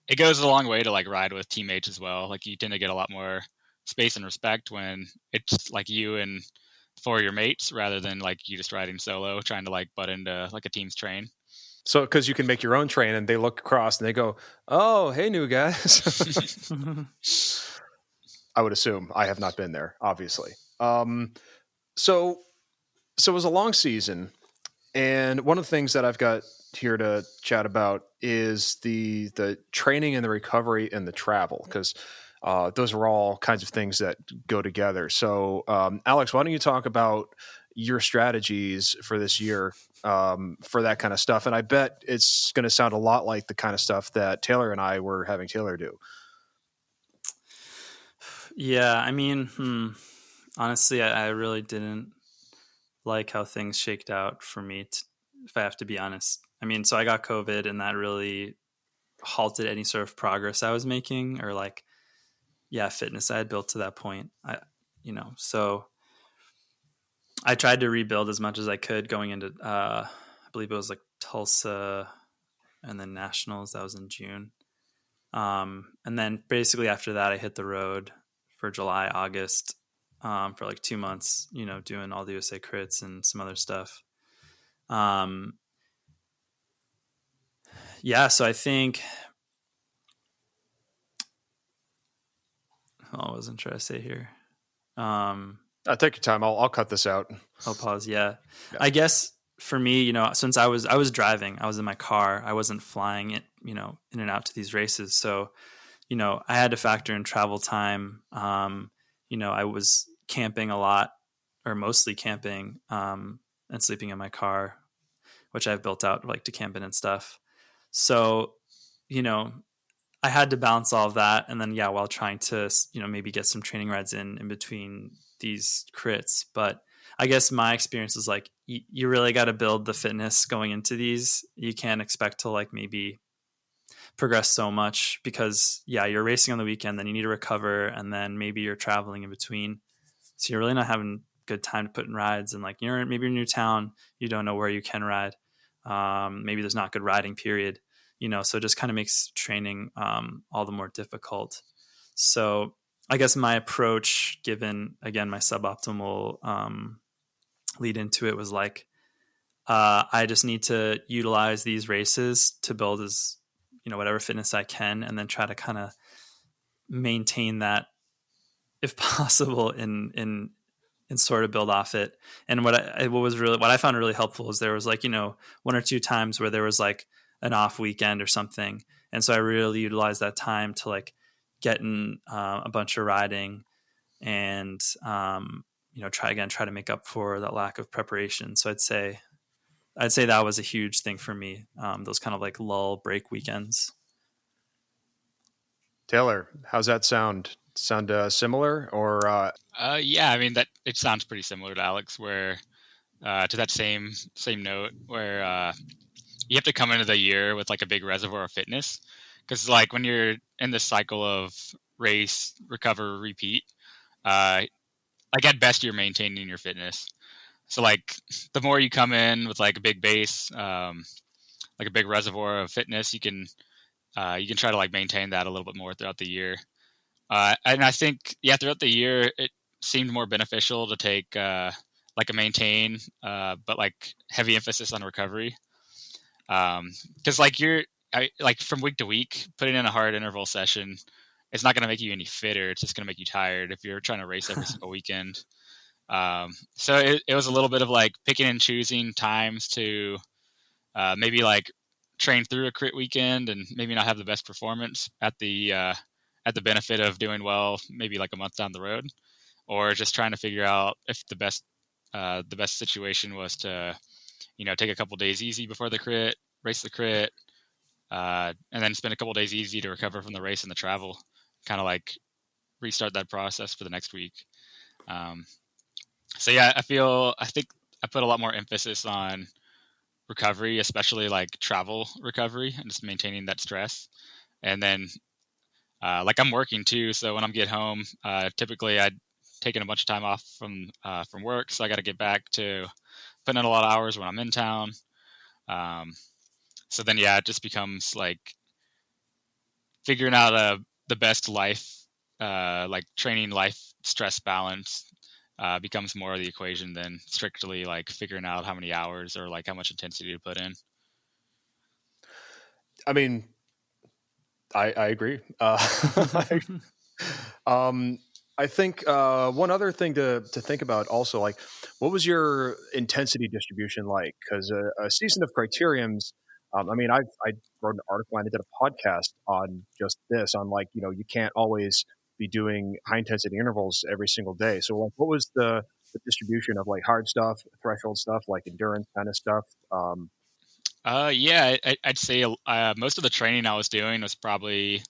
It goes a long way to like ride with teammates as well. Like you tend to get a lot more space and respect when it's like you and four of your mates, rather than like you just riding solo trying to like butt into like a team's train. So because you can make your own train, and they look across and they go, "Oh, hey, new guys." I would assume. I have not been there, obviously. So it was a long season, and one of the things that I've got here to chat about is the training and the recovery and the travel, because those are all kinds of things that go together. So, Alex, why don't you talk about your strategies for this year for that kind of stuff? And I bet it's going to sound a lot like the kind of stuff that Taylor and I were having Taylor do. Yeah, I mean, honestly, I really didn't like how things shaked out for me, if I have to be honest. I mean, so I got COVID, and that really halted any sort of progress I was making, or like, yeah, fitness I had built to that point. So I tried to rebuild as much as I could going into, I believe it was like Tulsa and then Nationals. That was in June. And then basically after that, I hit the road for July, August, for like 2 months, doing all the USA crits and some other stuff. Yeah, so I think, I wasn't trying to say here. Take your time. I'll cut this out. I'll pause. Yeah. I guess for me, since I was driving, I was in my car, I wasn't flying it, in and out to these races. So, I had to factor in travel time. I was camping a lot, or mostly camping, and sleeping in my car, which I've built out like to camping and stuff. So, I had to balance all of that. And then, while trying to, maybe get some training rides in between these crits. But I guess my experience is like you really got to build the fitness going into these. You can't expect to like maybe progress so much because you're racing on the weekend, then you need to recover, and then maybe you're traveling in between. So you're really not having good time to put in rides, and like maybe you're in a new town, you don't know where you can ride. Maybe there's not good riding period, so it just kind of makes training all the more difficult. So I guess my approach, given again my suboptimal lead into it, was like I just need to utilize these races to build as whatever fitness I can, and then try to kind of maintain that if possible in sort of build off it. And what I found really helpful is there was like one or two times where there was like an off weekend or something, and so I really utilized that time to like get in a bunch of riding and try to make up for that lack of preparation. So I'd say that was a huge thing for me. Those kind of like lull break weekends. Taylor, how's that sound? Sound similar or? Yeah, I mean that it sounds pretty similar to Alex, where to that same note, where you have to come into the year with like a big reservoir of fitness, because like when you're in this cycle of race, recover, repeat, like at best you're maintaining your fitness. So like the more you come in with like a big base, like a big reservoir of fitness, you can try to like maintain that a little bit more throughout the year. And I think throughout the year it seemed more beneficial to take like a maintain, but like heavy emphasis on recovery. Because like like from week to week, putting in a hard interval session, it's not going to make you any fitter. It's just going to make you tired if you're trying to race every single weekend. So it was a little bit of like picking and choosing times to maybe like train through a crit weekend and maybe not have the best performance at the benefit of doing well maybe like a month down the road, or just trying to figure out if the best situation was to take a couple days easy before the crit, race the crit, and then spend a couple days easy to recover from the race and the travel, kind of like restart that process for the next week. So yeah, I think I put a lot more emphasis on recovery, especially like travel recovery and just maintaining that stress. And then like I'm working too, so when I'm get home, typically I'd taken a bunch of time off from work, so I got to get back to putting in a lot of hours when I'm in town. So then it just becomes like figuring out the best life, like training life stress balance becomes more of the equation than strictly like figuring out how many hours or like how much intensity to put in. I mean, I agree. I think one other thing to think about also, like, what was your intensity distribution like? Because a season of criteriums, I mean, I wrote an article and I did a podcast on just this, on like, you can't always be doing high intensity intervals every single day. So like, what was the distribution of like hard stuff, threshold stuff, like endurance kind of stuff? Yeah, I'd say most of the training I was doing was probably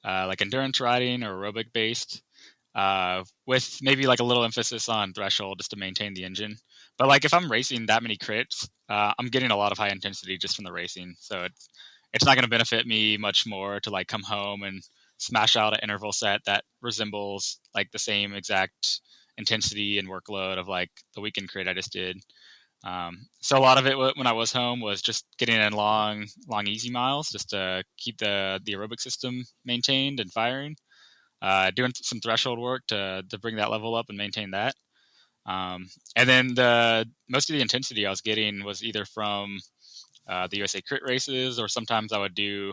like endurance riding or aerobic based, with maybe like a little emphasis on threshold just to maintain the engine. But like if I'm racing that many crits, I'm getting a lot of high intensity just from the racing. So it's not going to benefit me much more to like come home and smash out an interval set that resembles like the same exact intensity and workload of like the weekend crit I just did. So a lot of it when I was home was just getting in long easy miles just to keep the aerobic system maintained and firing, doing some threshold work to bring that level up and maintain that. And then most of the intensity I was getting was either from the USA crit races, or sometimes I would do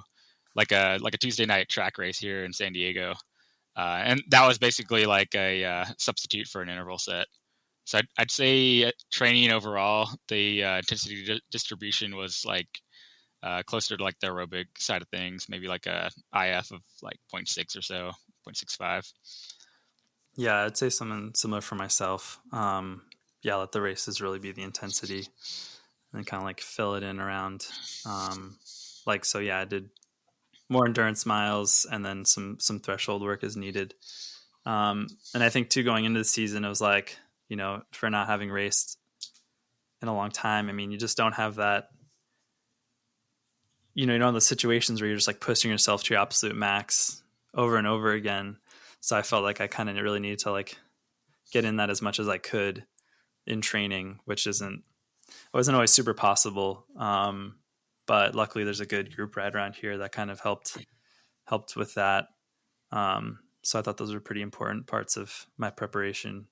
like a Tuesday night track race here in San Diego. And that was basically like a substitute for an interval set. So I'd say training overall, the intensity distribution was like closer to like the aerobic side of things, maybe like a IF of like 0.6 or so, 0.65. Yeah, I'd say something similar for myself. Let the races really be the intensity, and kind of like fill it in around. I did more endurance miles, and then some threshold work as needed. And I think too, going into the season, it was like for not having raced in a long time. I mean, you just don't have that, you know, the situations where you're just like pushing yourself to your absolute max over and over again. So I felt like I kind of really needed to like get in that as much as I could in training, which wasn't always super possible. But luckily there's a good group right around here that kind of helped with that. So I thought those were pretty important parts of my preparation.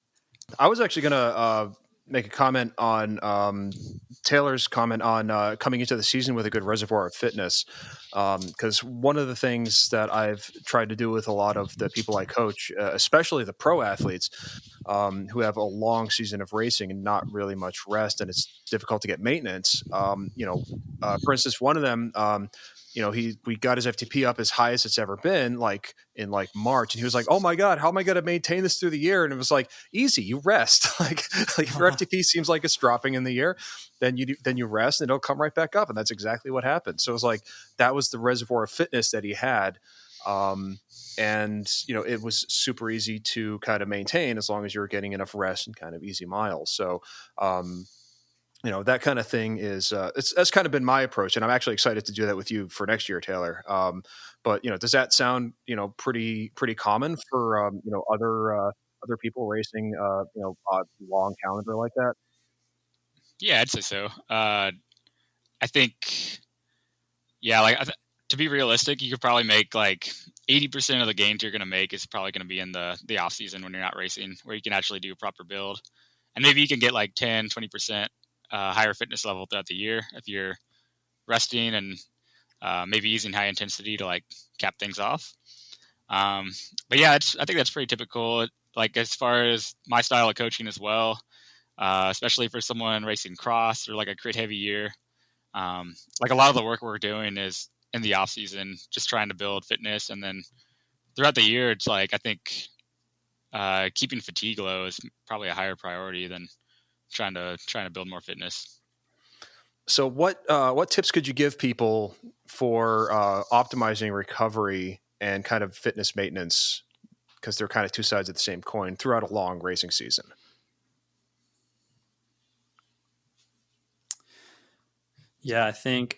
I was actually going to make a comment on Taylor's comment on coming into the season with a good reservoir of fitness. Because one of the things that I've tried to do with a lot of the people I coach, especially the pro athletes who have a long season of racing and not really much rest, and it's difficult to get maintenance. For instance, one of them, we got his FTP up as high as it's ever been, like in like March, and he was like, "Oh my God, how am I going to maintain this through the year?" And it was like, "Easy, you rest. like if your FTP seems like it's dropping in the year, then you rest, and it'll come right back up." And that's exactly what happened. So it was like that was the reservoir of fitness that he had. And it was super easy to kind of maintain as long as you're getting enough rest and kind of easy miles. So, that kind of thing is that's kind of been my approach, and I'm actually excited to do that with you for next year, Taylor. But does that sound pretty common for other people racing a long calendar like that? Yeah, I'd say so. I think, yeah, like to be realistic, you could probably make like 80% of the gains you're going to make is probably going to be in the off season when you're not racing, where you can actually do a proper build, and maybe you can get like 10-20% higher fitness level throughout the year if you're resting and maybe using high intensity to like cap things off. But yeah, I think that's pretty typical. Like as far as my style of coaching as well, especially for someone racing cross or like a crit heavy year. Like a lot of the work we're doing is in the off season, just trying to build fitness. And then throughout the year, it's like, I think keeping fatigue low is probably a higher priority than trying to build more fitness. So what tips could you give people for optimizing recovery and kind of fitness maintenance? Because they're kind of two sides of the same coin throughout a long racing season. Yeah, I think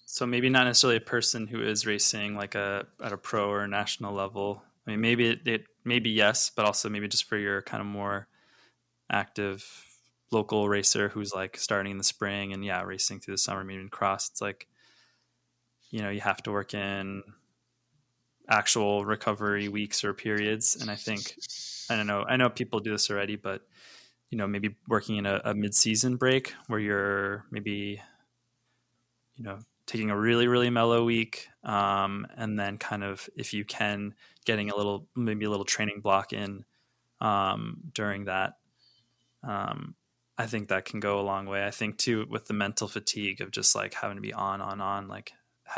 so. Maybe not necessarily a person who is racing like at a pro or national level. I mean, maybe it maybe yes, but also maybe just for your kind of more active local racer who's like starting in the spring and racing through the summer, maybe in cross. It's like, you have to work in actual recovery weeks or periods. And I think, I know people do this already, but maybe working in a mid-season break where you're maybe, taking a really, really mellow week. And then kind of, if you can, getting maybe a little training block in during that. I think that can go a long way. I think too, with the mental fatigue of just like having to be on, like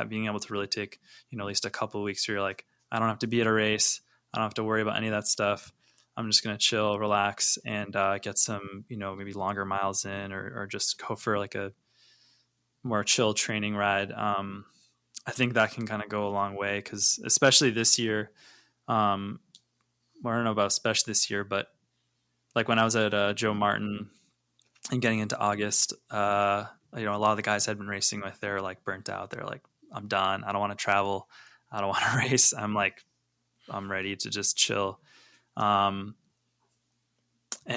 being able to really take, at least a couple of weeks where you're like, I don't have to be at a race. I don't have to worry about any of that stuff. I'm just going to chill, relax, and get some, maybe longer miles in, or just go for like a more chill training ride. I think that can kind of go a long way, because especially this year, I don't know about especially this year, but like when I was at Joe Martin and getting into August, a lot of the guys I'd been racing with, they're like burnt out. They're like, I'm done. I don't want to travel. I don't want to race. I'm ready to just chill. And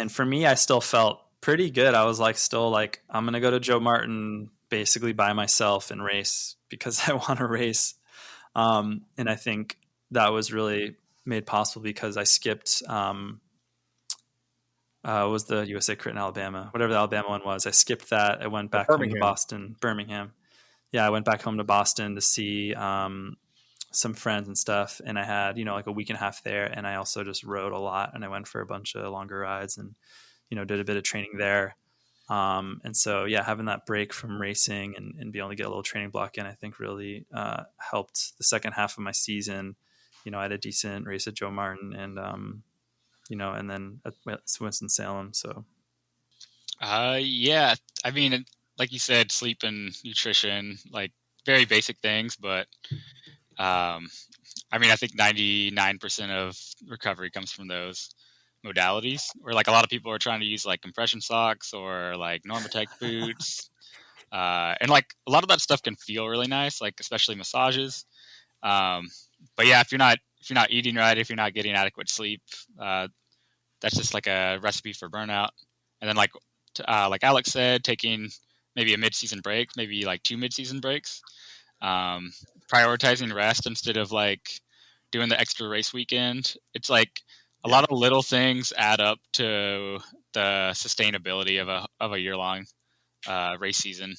for me, I still felt pretty good. I was like, still like, I'm going to go to Joe Martin basically by myself and race because I want to race. And I think that was really made possible because I skipped, was the USA Crit in Alabama, whatever the Alabama one was. I skipped that. I went back home to Birmingham. Yeah, I went back home to Boston to see some friends and stuff. And I had, like a week and a half there. And I also just rode a lot, and I went for a bunch of longer rides and, did a bit of training there. And so, having that break from racing and be able to get a little training block in, I think really helped the second half of my season. I had a decent race at Joe Martin and, and then at Winston-Salem. So, yeah, I mean, like you said, sleep and nutrition, like very basic things, but I mean, I think 99% of recovery comes from those. modalities, where like a lot of people are trying to use like compression socks or like Normatec boots. And like a lot of that stuff can feel really nice, like especially massages. Um, but yeah, if you're not eating right, if you're not getting adequate sleep, that's just like a recipe for burnout. And then like Alex said, taking maybe a mid-season break, maybe like 2 mid-season breaks, prioritizing rest instead of like doing the extra race weekend. It's like a lot of little things add up to the sustainability of a year-long race season.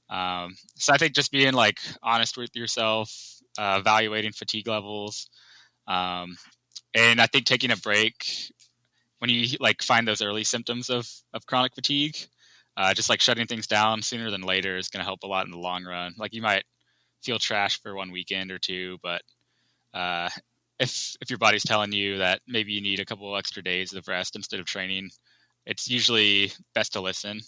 So I think just being like honest with yourself, evaluating fatigue levels, and I think taking a break when you like find those early symptoms of chronic fatigue, just like shutting things down sooner than later is going to help a lot in the long run. Like you might feel trash for one weekend or two, but uh, if your body's telling you that maybe you need a couple extra days of rest instead of training, it's usually best to listen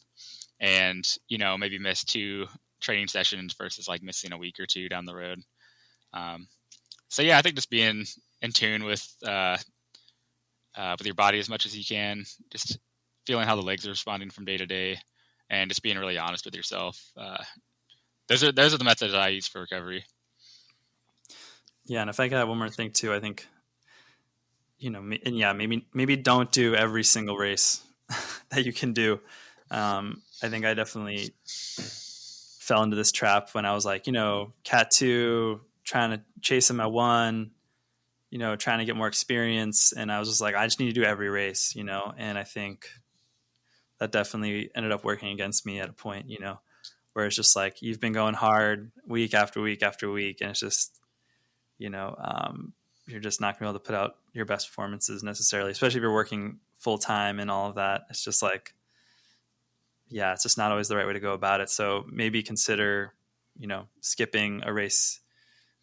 and maybe miss 2 training sessions versus like missing a week or 2 down the road. So yeah, I think just being in tune with your body as much as you can, just feeling how the legs are responding from day to day, and just being really honest with yourself. Those are the methods I use for recovery. Yeah, and if I could add one more thing too, I think and yeah, maybe don't do every single race that you can do. I think I definitely fell into this trap when I was like, Cat 2, trying to chase him at 1, trying to get more experience. And I was just like, I just need to do every race, and I think that definitely ended up working against me at a point, where it's just like, you've been going hard week after week after week. And it's just, you're just not going to be able to put out your best performances necessarily, especially if you're working full time and all of that. It's just like, yeah, it's just not always the right way to go about it. So maybe consider, skipping a race,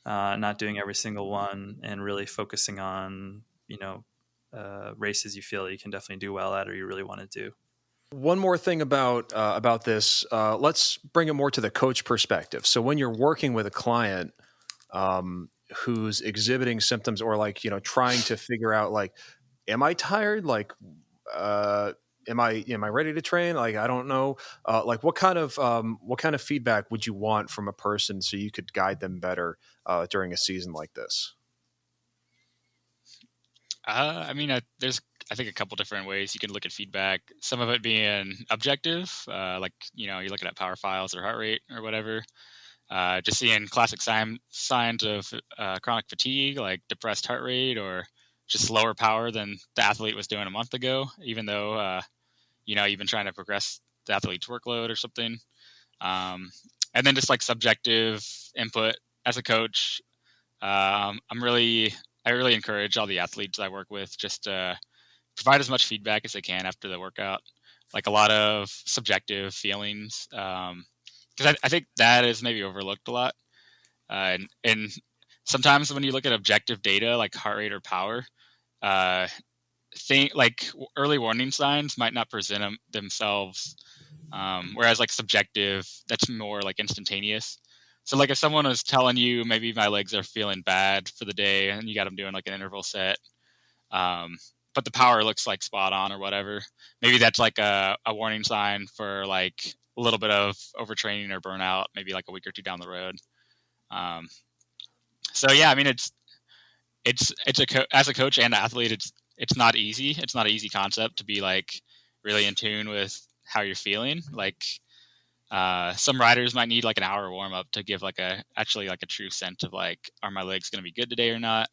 not doing every single one, and really focusing on, races you feel you can definitely do well at or you really want to do. One more thing about this, let's bring it more to the coach perspective. So when you're working with a client who's exhibiting symptoms or like, trying to figure out like, am I tired? Like, am I ready to train? Like, I don't know. Like what kind of feedback would you want from a person so you could guide them better during a season like this? I mean, there's I think a couple different ways you can look at feedback. Some of it being objective, like you're looking at power files or heart rate or whatever. Just seeing classic signs of chronic fatigue, like depressed heart rate or just lower power than the athlete was doing a month ago, even though you've been trying to progress the athlete's workload or something. And then just like subjective input as a coach. I really encourage all the athletes I work with just to provide as much feedback as they can after the workout, like a lot of subjective feelings. Because I think that is maybe overlooked a lot. And sometimes when you look at objective data like heart rate or power, like early warning signs might not present themselves, whereas like subjective, that's more like instantaneous. So like if someone was telling you maybe my legs are feeling bad for the day and you got them doing like an interval set, but the power looks like spot on or whatever, maybe that's like a warning sign for like a little bit of overtraining or burnout, maybe like a week or 2 down the road. So yeah, I mean, as a coach and athlete, it's not easy. It's not an easy concept to be like really in tune with how you're feeling. Like some riders might need like an hour warm up to give like a true sense of like, are my legs going to be good today or not?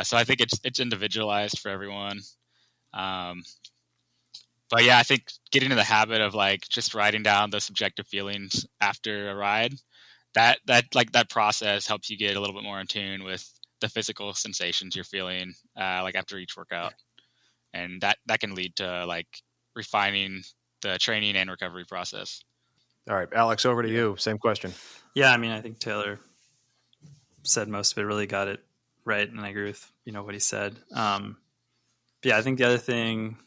So I think it's individualized for everyone. But yeah, I think getting in the habit of like just writing down the subjective feelings after a ride, that process helps you get a little bit more in tune with the physical sensations you're feeling like after each workout, and that can lead to like refining the training and recovery process. All right, Alex, over to you. Same question. Yeah, I mean, I think Taylor said most of it, really got it right, and I agree with what he said. Yeah, I think the other thing,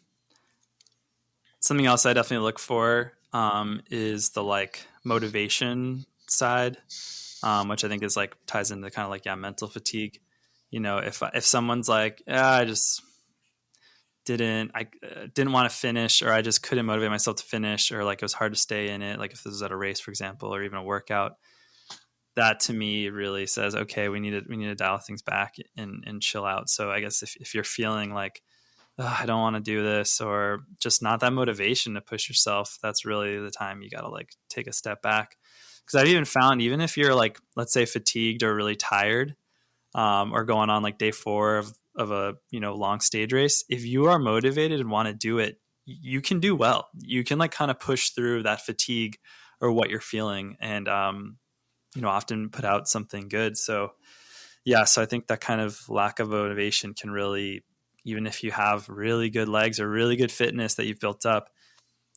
something else I definitely look for is the like motivation side, which I think is like ties into kind of like mental fatigue. If someone's like, I just didn't want to finish, or I just couldn't motivate myself to finish, or like it was hard to stay in it. Like if this was at a race, for example, or even a workout, that to me really says, okay, we need to dial things back and chill out. So I guess if you're feeling like, oh, I don't want to do this, or just not that motivation to push yourself, that's really the time you got to like take a step back. Because I've even found, even if you're like, let's say fatigued or really tired, or going on like day 4 of a long stage race, if you are motivated and want to do it, you can do well. You can like kind of push through that fatigue or what you're feeling, and often put out something good. So yeah, so I think that kind of lack of motivation can really, even if you have really good legs or really good fitness that you've built up,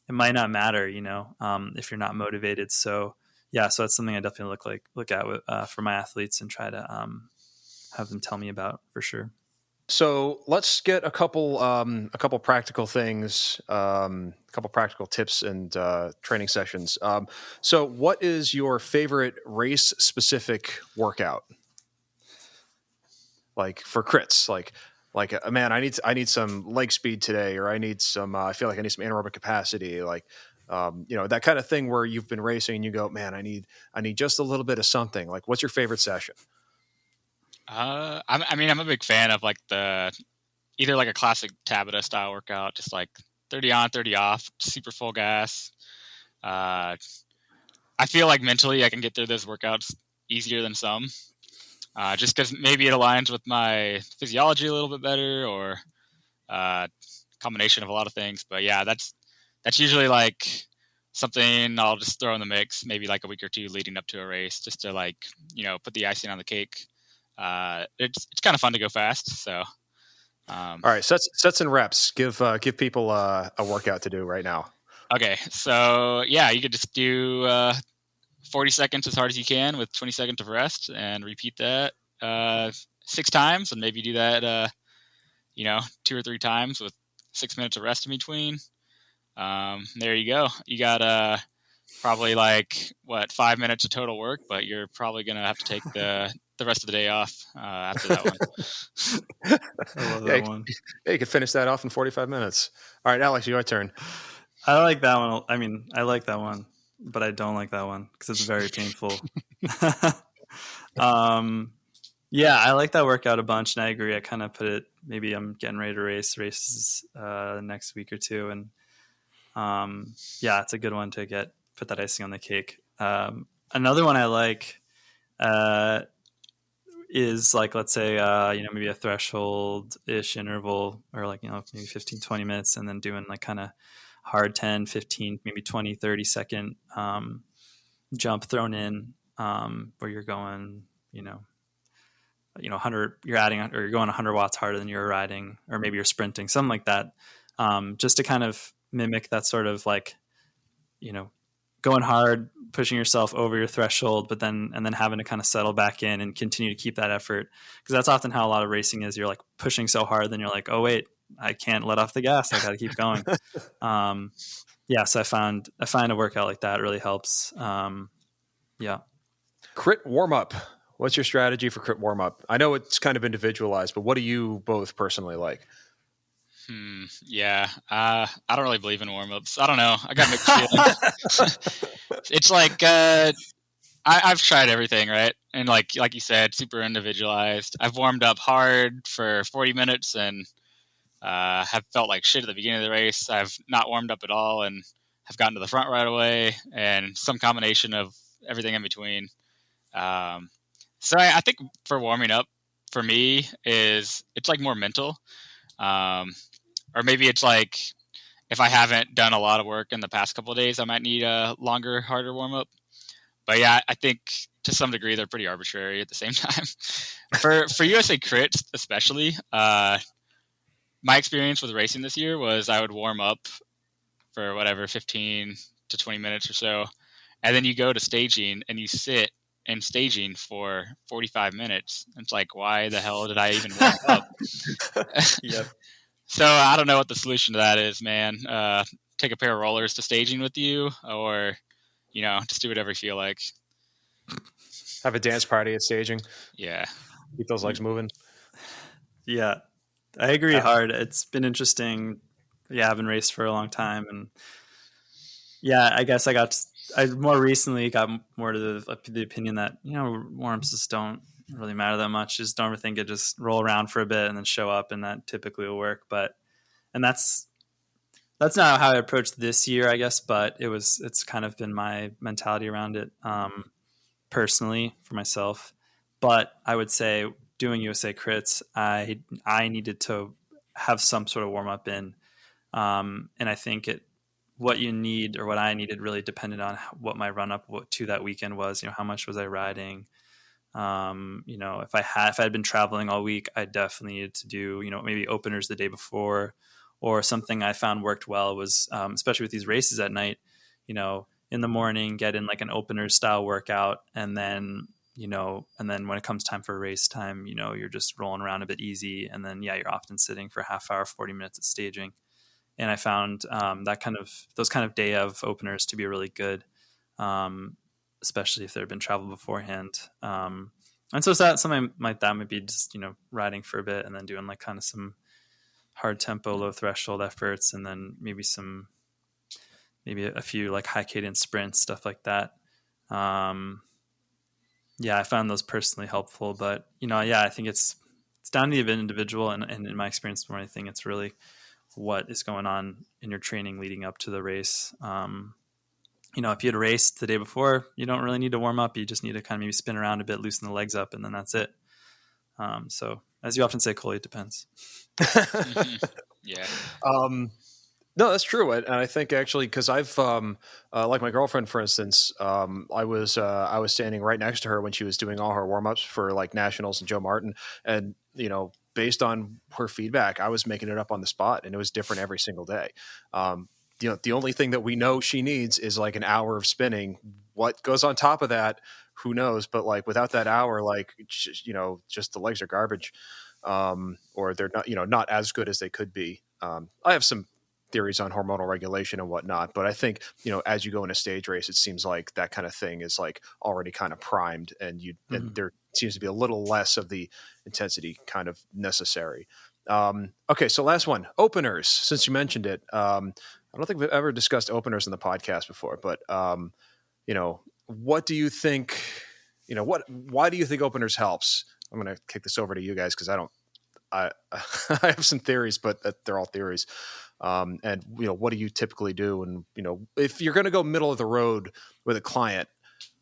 it might not matter, if you're not motivated. So yeah, so that's something I definitely look at for my athletes and try to have them tell me about, for sure. So let's get a couple practical things, a couple practical tips and training sessions. So what is your favorite race specific workout? Like for crits, man, I need some leg speed today, or I need some, I feel like I need some anaerobic capacity. Like, that kind of thing where you've been racing and you go, man, I need just a little bit of something. Like, what's your favorite session? I'm a big fan of like either like a classic Tabata style workout, just like 30 on, 30 off, super full gas. I feel like mentally I can get through those workouts easier than some, just because maybe it aligns with my physiology a little bit better, or combination of a lot of things. But yeah, that's usually like something I'll just throw in the mix, maybe like a week or two leading up to a race, just to like, put the icing on the cake. It's kind of fun to go fast. So, all right, sets and reps. Give people a workout to do right now. Okay, so yeah, you could just do 40 seconds as hard as you can with 20 seconds of rest, and repeat that 6 times, and maybe do that 2 or 3 times with 6 minutes of rest in between. There you go. You got probably like 5 minutes of total work, but you're probably gonna have to take the rest of the day off after that one. I love that one. Yeah, you could finish that off in 45 minutes. All right, Alex, your turn. I like that one. I mean, I like that one, but I don't like that one because it's very painful. Yeah, I like that workout a bunch, and I agree. I kind of put it, maybe I'm getting ready to races next week or two, and yeah, it's a good one to put that icing on the cake. Another one I like is like, let's say, maybe a threshold-ish interval, or like, maybe 15, 20 minutes, and then doing like kind of hard 10, 15, maybe 20, 30 second jump thrown in, where you're going, 100, you're adding, or you're going 100 watts harder than you're riding, or maybe you're sprinting, something like that, just to kind of mimic that sort of like, going hard, pushing yourself over your threshold, but then having to kind of settle back in and continue to keep that effort. Because that's often how a lot of racing is. You're like pushing so hard, then you're like, oh wait, I can't let off the gas. I got to keep going. Yeah. So I find a workout like that really helps. Yeah. Crit warm up. What's your strategy for crit warm up? I know it's kind of individualized, but what do you both personally like? Yeah. I don't really believe in warm-ups. I don't know. I got mixed feelings. It's like, I've tried everything, right? And like you said, super individualized. I've warmed up hard for 40 minutes and have felt like shit at the beginning of the race. I've not warmed up at all and have gotten to the front right away, and some combination of everything in between. So I think for warming up, for me, it's like more mental. Or maybe it's like, if I haven't done a lot of work in the past couple of days, I might need a longer, harder warm up. But yeah, I think to some degree they're pretty arbitrary at the same time. For USA crits especially, my experience with racing this year was I would warm up for 15 to 20 minutes or so, and then you go to staging and you sit in staging for 45 minutes. It's like, why the hell did I even warm up? Yep. So I don't know what the solution to that is, man. Take a pair of rollers to staging with you, or, just do whatever you feel like. Have a dance party at staging. Yeah. Keep those legs moving. Yeah. I agree hard. It's been interesting. Yeah, I haven't raced for a long time, and yeah, I guess I more recently got more to the opinion that warm-ups just don't really matter that much. Just don't overthink it. Just roll around for a bit and then show up, and that typically will work. And that's not how I approached this year, I guess, but it's kind of been my mentality around it, personally for myself. But I would say doing USA crits, I needed to have some sort of warm up in, and I think what you need or what I needed really depended on what my run up to that weekend was. How much was I riding? If I had been traveling all week, I definitely needed to do, maybe openers the day before, or something I found worked well was, especially with these races at night, in the morning, get in like an opener style workout. And then when it comes time for race time, you're just rolling around a bit easy. And then, you're often sitting for a half hour, 40 minutes at staging. And I found those kind of day of openers to be really good, especially if there had been travel beforehand. And so something like that might be just riding for a bit and then doing like kind of some hard tempo, low threshold efforts, and then maybe a few like high cadence sprints, stuff like that. I found those personally helpful, but I think it's down to the individual, and in my experience more than anything, it's really what is going on in your training leading up to the race. If you had raced the day before, you don't really need to warm up. You just need to kind of maybe spin around a bit, loosen the legs up, and then that's it. So as you often say, Cole, it depends. Yeah. No, that's true. And I think actually, because I've, like my girlfriend, for instance, I was standing right next to her when she was doing all her warm-ups for like nationals and Joe Martin. And, based on her feedback, I was making it up on the spot, and it was different every single day. The only thing that we know she needs is like an hour of spinning. What goes on top of that, who knows? But like without that hour, like, just the legs are garbage, or they're not, not as good as they could be. I have some theories on hormonal regulation and whatnot, but I think, as you go in a stage race, it seems like that kind of thing is like already kind of primed, and and there seems to be a little less of the intensity kind of necessary. Okay. So last one, openers, since you mentioned it. I don't think we've ever discussed openers in the podcast before, but, what do you think, why do you think openers helps? I'm going to kick this over to you guys, because I have some theories, but they're all theories. And what do you typically do? And if you're going to go middle of the road with a client,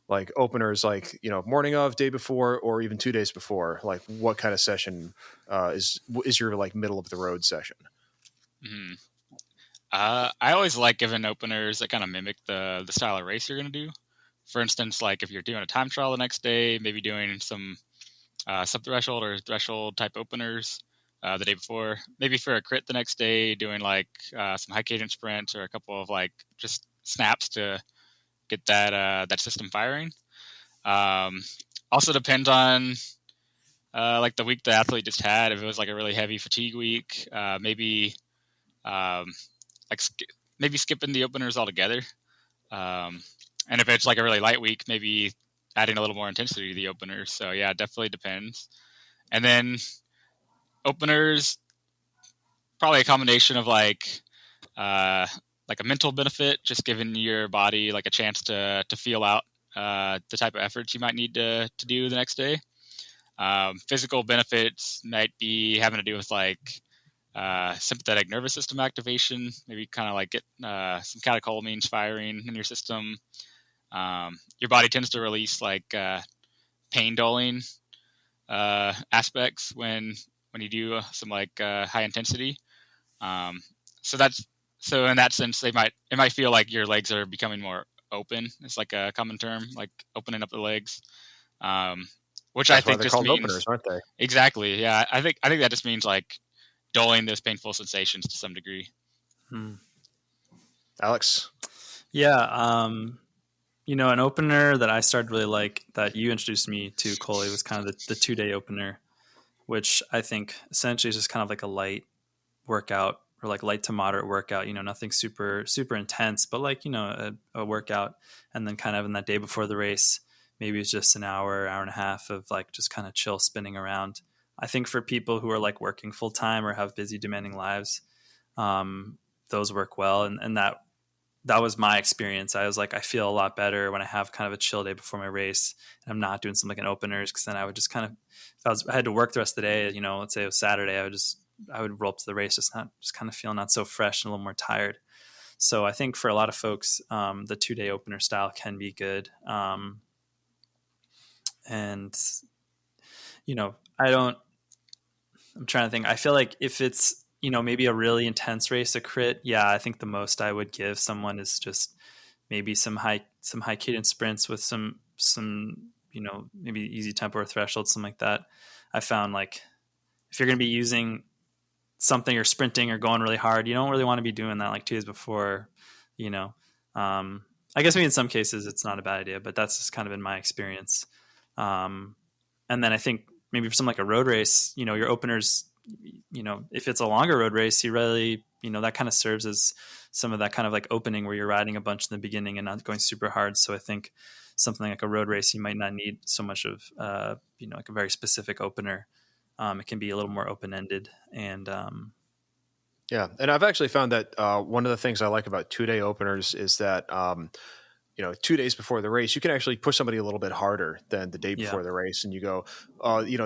like openers, like morning of, day before, or even 2 days before, like what kind of session is your like middle of the road session? Mm-hmm. I always like giving openers that kind of mimic the style of race you're going to do. For instance, like if you're doing a time trial the next day, maybe doing some sub-threshold or threshold type openers the day before. Maybe for a crit the next day, doing like some high cadence sprints or a couple of like just snaps to get that system firing. Also depends on like the week the athlete just had. If it was like a really heavy fatigue week, maybe maybe skipping the openers altogether. And if it's like a really light week, maybe adding a little more intensity to the openers. So yeah, it definitely depends. And then openers, probably a combination of like a mental benefit, just giving your body like a chance to feel out the type of efforts you might need to do the next day. Physical benefits might be having to do with like sympathetic nervous system activation, maybe kind of like get some catecholamines firing in your system. Your body tends to release like pain dulling aspects when you do some like high intensity. So in that sense, it might feel like your legs are becoming more open. It's like a common term, like opening up the legs, which That's I think why they're just called means openers, aren't they? Exactly. Yeah, I think that just means like dulling those painful sensations to some degree. Alex? Yeah. An opener that I started really like that you introduced me to, Coley, was kind of the 2-day opener, which I think essentially is just kind of like a light workout, or like light to moderate workout, nothing super, super intense, but like, a workout. And then kind of in that day before the race, maybe it's just an hour and a half of like just kind of chill spinning around. I think for people who are like working full time or have busy, demanding lives, those work well. And that was my experience. I was like, I feel a lot better when I have kind of a chill day before my race and I'm not doing something like an openers. Cause then I would just kind of, if I had to work the rest of the day, let's say it was Saturday, I would roll up to the race, just kind of feel not so fresh and a little more tired. So I think for a lot of folks, the 2-day opener style can be good. And I'm trying to think. I feel like if it's, maybe a really intense race, a crit, yeah, I think the most I would give someone is just maybe some high cadence sprints with some, maybe easy tempo or threshold, something like that. I found like if you're going to be using something or sprinting or going really hard, you don't really want to be doing that like 2 days before, I guess maybe in some cases it's not a bad idea, but that's just kind of in my experience. And then I think maybe for something like a road race, your openers, if it's a longer road race, you really, that kind of serves as some of that kind of like opening where you're riding a bunch in the beginning and not going super hard. So I think something like a road race, you might not need so much of, like a very specific opener. It can be a little more open-ended and, yeah. And I've actually found that one of the things I like about 2-day openers is that, 2 days before the race, you can actually push somebody a little bit harder than the day before the race. And you go,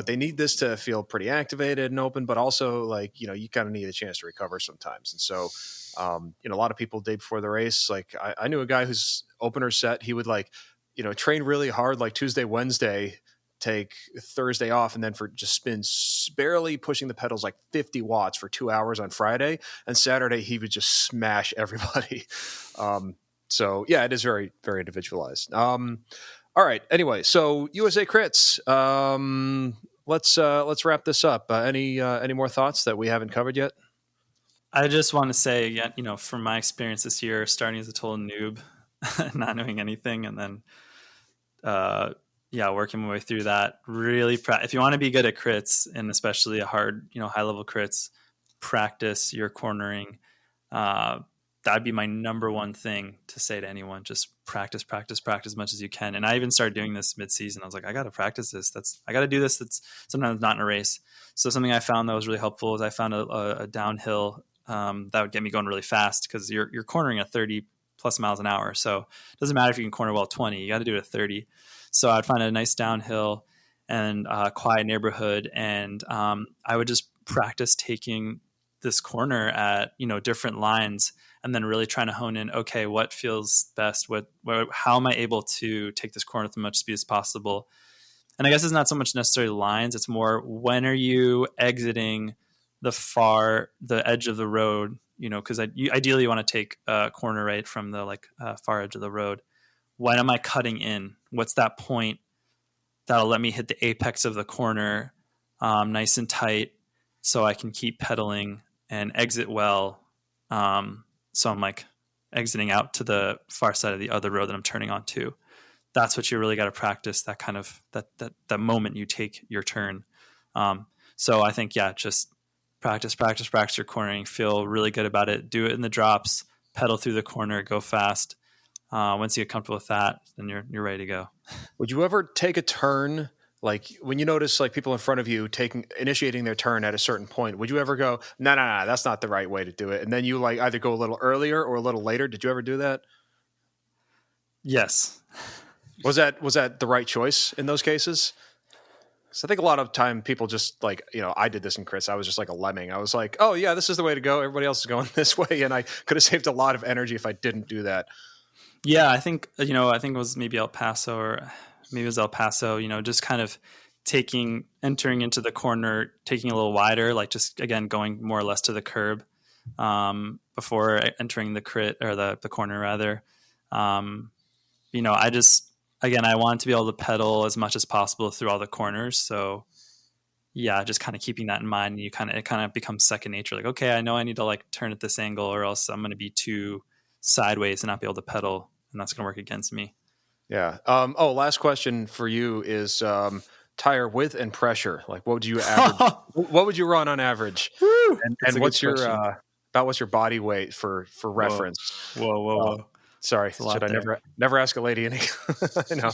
they need this to feel pretty activated and open, but also like, you kind of need a chance to recover sometimes. And so, a lot of people day before the race, like I knew a guy whose opener set, he would like, train really hard, like Tuesday, Wednesday, take Thursday off, and then for just spins barely pushing the pedals like 50 watts for 2 hours on Friday. And Saturday, he would just smash everybody. So yeah, it is very, very individualized. All right. Anyway, so USA crits. Let's wrap this up. Any more thoughts that we haven't covered yet? I just want to say again, from my experience this year, starting as a total noob, not knowing anything, and then, working my way through that. Really, if you want to be good at crits, and especially a hard, high level crits, practice your cornering. That'd be my number one thing to say to anyone. Just practice as much as you can. And I even started doing this mid-season. I was like, I got to practice this. I got to do this. That's sometimes not in a race. So something I found that was really helpful is I found a downhill that would get me going really fast because you're cornering at 30 plus miles an hour. So it doesn't matter if you can corner well at 20. You got to do it at 30. So I'd find a nice downhill and quiet neighborhood. And I would just practice taking this corner at, different lines and then really trying to hone in, okay, what feels best? How am I able to take this corner with as much speed as possible? And I guess it's not so much necessarily lines. It's more, when are you exiting the edge of the road? Because ideally you want to take a corner right from the far edge of the road. When am I cutting in? What's that point that'll let me hit the apex of the corner nice and tight so I can keep pedaling and exit well. So I'm like exiting out to the far side of the other road that I'm turning onto. That's what you really got to practice, that kind of that moment you take your turn. So I think, just practice your cornering, feel really good about it, do it in the drops, pedal through the corner, go fast. Once you get comfortable with that, then you're ready to go. Would you ever take a turn, like when you notice like people in front of you initiating their turn at a certain point, would you ever go, no, that's not the right way to do it? And then you like either go a little earlier or a little later. Did you ever do that? Yes. Was that the right choice in those cases? So I think a lot of time people just like, I did this in crits. I was just like a lemming. I was like, oh yeah, this is the way to go. Everybody else is going this way. And I could have saved a lot of energy if I didn't do that. Yeah. I think it was maybe El Paso just kind of entering into the corner, taking a little wider, like just again, going more or less to the curb, before entering the crit or the corner rather. I want to be able to pedal as much as possible through all the corners. So yeah, just kind of keeping that in mind. It kind of becomes second nature. Like, okay, I know I need to like turn at this angle or else I'm going to be too sideways and not be able to pedal. And that's going to work against me. Yeah. Last question for you is tire width and pressure. Like, what would you average? What would you run on average? And what's your body weight for reference? Whoa. Sorry, should I never ask a lady any? I know.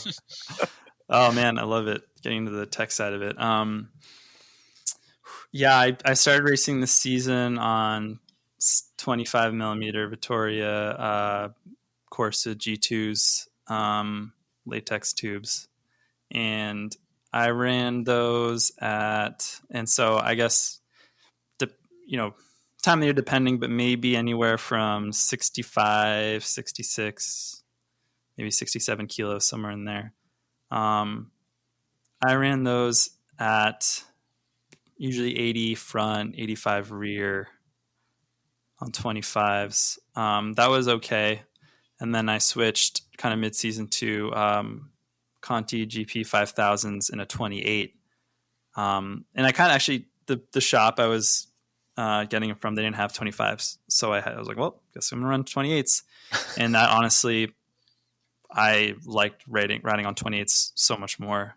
Oh man, I love it. Getting into the tech side of it. Yeah, I started racing this season on 25 millimeter Vittoria Corsa G2s, latex tubes, and I ran those and so I guess, you know, time of year depending, but maybe anywhere from 65, 66, maybe 67 kilos, somewhere in there. I ran those at usually 80 front, 85 rear on 25s. That was okay. And then I switched kind of mid-season to Conti GP 5000s in a 28. And I kind of actually, the shop I was getting it from, they didn't have 25s. So I was like, well, guess I'm going to run 28s. And that honestly, I liked riding on 28s so much more.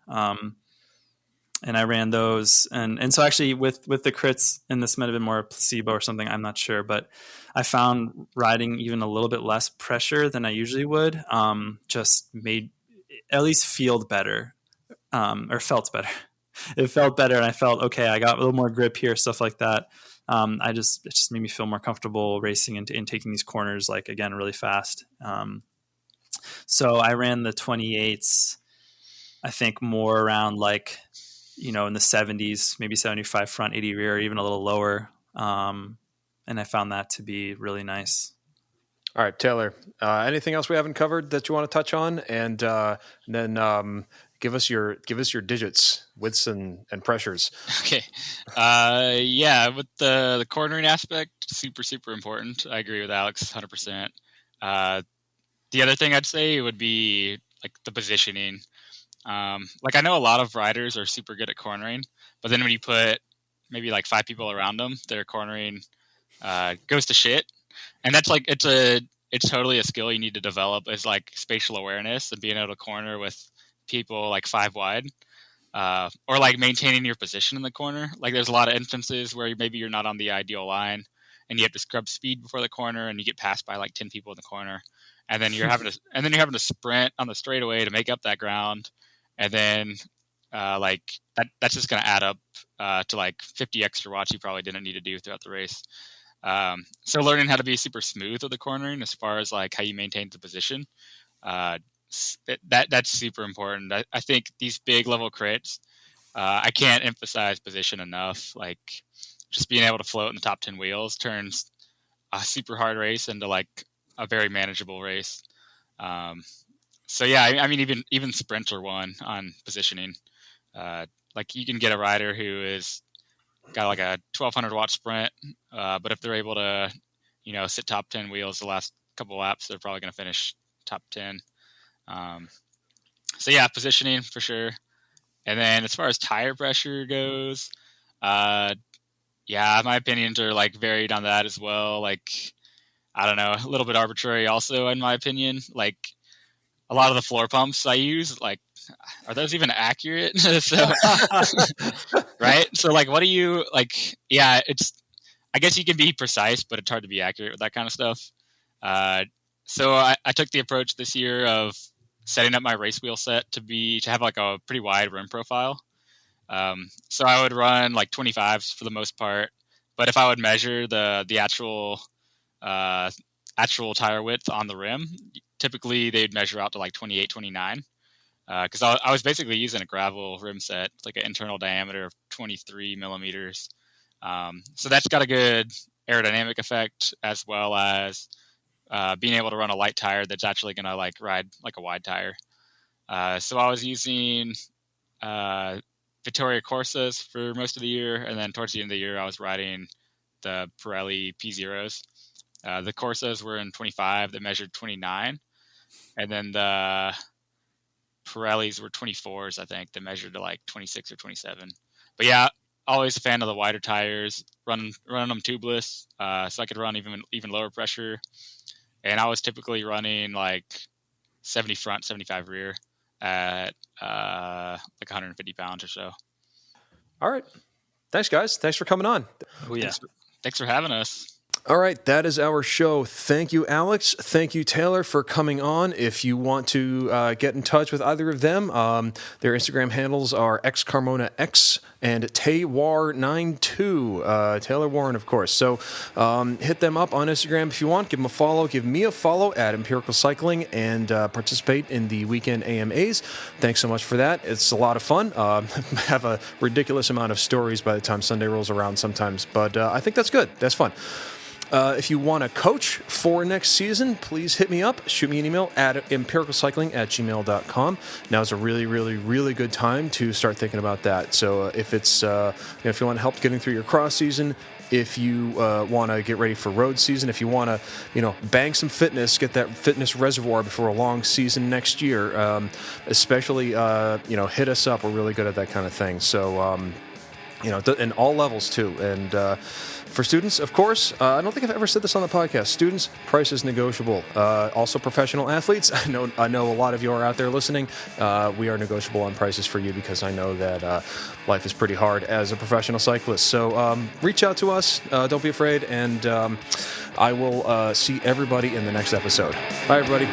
And I ran those, and so actually with the crits, and this might have been more a placebo or something, I'm not sure, but I found riding even a little bit less pressure than I usually would just made at least feel better, or felt better. It felt better, and I felt okay. I got a little more grip here, stuff like that. It just made me feel more comfortable racing and taking these corners, like, again, really fast. So I ran the 28s, I think, more around like, in the 70s, maybe 75 front, 80 rear, even a little lower. And I found that to be really nice. All right, Taylor, anything else we haven't covered that you want to touch on? And then give us your digits, widths, and pressures. Okay. Yeah, with the cornering aspect, super important. I agree with Alex 100%. The other thing I'd say would be like the positioning. Like, I know a lot of riders are super good at cornering, but then when you put maybe like 5 people around them, their cornering goes to shit. And that's like, it's totally a skill you need to develop, is like spatial awareness and being able to corner with people like 5 wide, or like maintaining your position in the corner. Like, there's a lot of instances where maybe you're not on the ideal line and you have to scrub speed before the corner and you get passed by like 10 people in the corner. And then you're having to sprint on the straightaway to make up that ground. And then like that's just going to add up to like 50 extra watts you probably didn't need to do throughout the race. So learning how to be super smooth with the cornering, as far as like how you maintain the position, that's super important. I think these big level crits, I can't emphasize position enough. Like, just being able to float in the top 10 wheels turns a super hard race into like a very manageable race. So yeah, I mean, even sprints are one on positioning. Like, you can get a rider who is got like a 1200 watt sprint, but if they're able to, sit top 10 wheels the last couple laps, they're probably going to finish top 10. So yeah, positioning for sure. And then as far as tire pressure goes, yeah, my opinions are like varied on that as well. Like, I don't know, a little bit arbitrary also in my opinion. Like, a lot of the floor pumps I use, like, are those even accurate? So, right? So like, what do you like? Yeah, I guess you can be precise, but it's hard to be accurate with that kind of stuff. So I took the approach this year of setting up my race wheel set to have like a pretty wide rim profile. So I would run like 25s for the most part, but if I would measure the actual tire width on the rim, typically they'd measure out to like 28, 29. Because I was basically using a gravel rim set, like an internal diameter of 23 millimeters. So that's got a good aerodynamic effect, as well as being able to run a light tire that's actually going to like ride like a wide tire. So I was using Vittoria Corsas for most of the year, and then towards the end of the year, I was riding the Pirelli P0s. The Corsas were in 25, that measured 29, and then the Pirellis were 24s, I think, that measured to like 26 or 27. But yeah, always a fan of the wider tires, running them tubeless, so I could run even lower pressure. And I was typically running like 70 front, 75 rear at like 150 pounds or so. All right. Thanks, guys. Thanks for coming on. Oh, yeah. Thanks for having us. All right, that is our show. Thank you, Alex. Thank you, Taylor, for coming on. If you want to get in touch with either of them, their Instagram handles are xcarmonax and taywar92, Taylor Warren, of course. So hit them up on Instagram if you want. Give them a follow. Give me a follow at Empirical Cycling and participate in the weekend AMAs. Thanks so much for that. It's a lot of fun. Have a ridiculous amount of stories by the time Sunday rolls around sometimes, but I think that's good. That's fun. If you want to coach for next season, please hit me up. Shoot me an email at empiricalcycling@gmail.com. Now is a really, really, really good time to start thinking about that. So if it's if you want help getting through your cross season, if you want to get ready for road season, if you want to bang some fitness, get that fitness reservoir before a long season next year, especially hit us up. We're really good at that kind of thing. So in all levels too. And for students, of course, I don't think I've ever said this on the podcast. Students, price is negotiable. Also, professional athletes. I know a lot of you are out there listening. We are negotiable on prices for you because I know that life is pretty hard as a professional cyclist. So reach out to us. Don't be afraid. And I will see everybody in the next episode. Bye, everybody.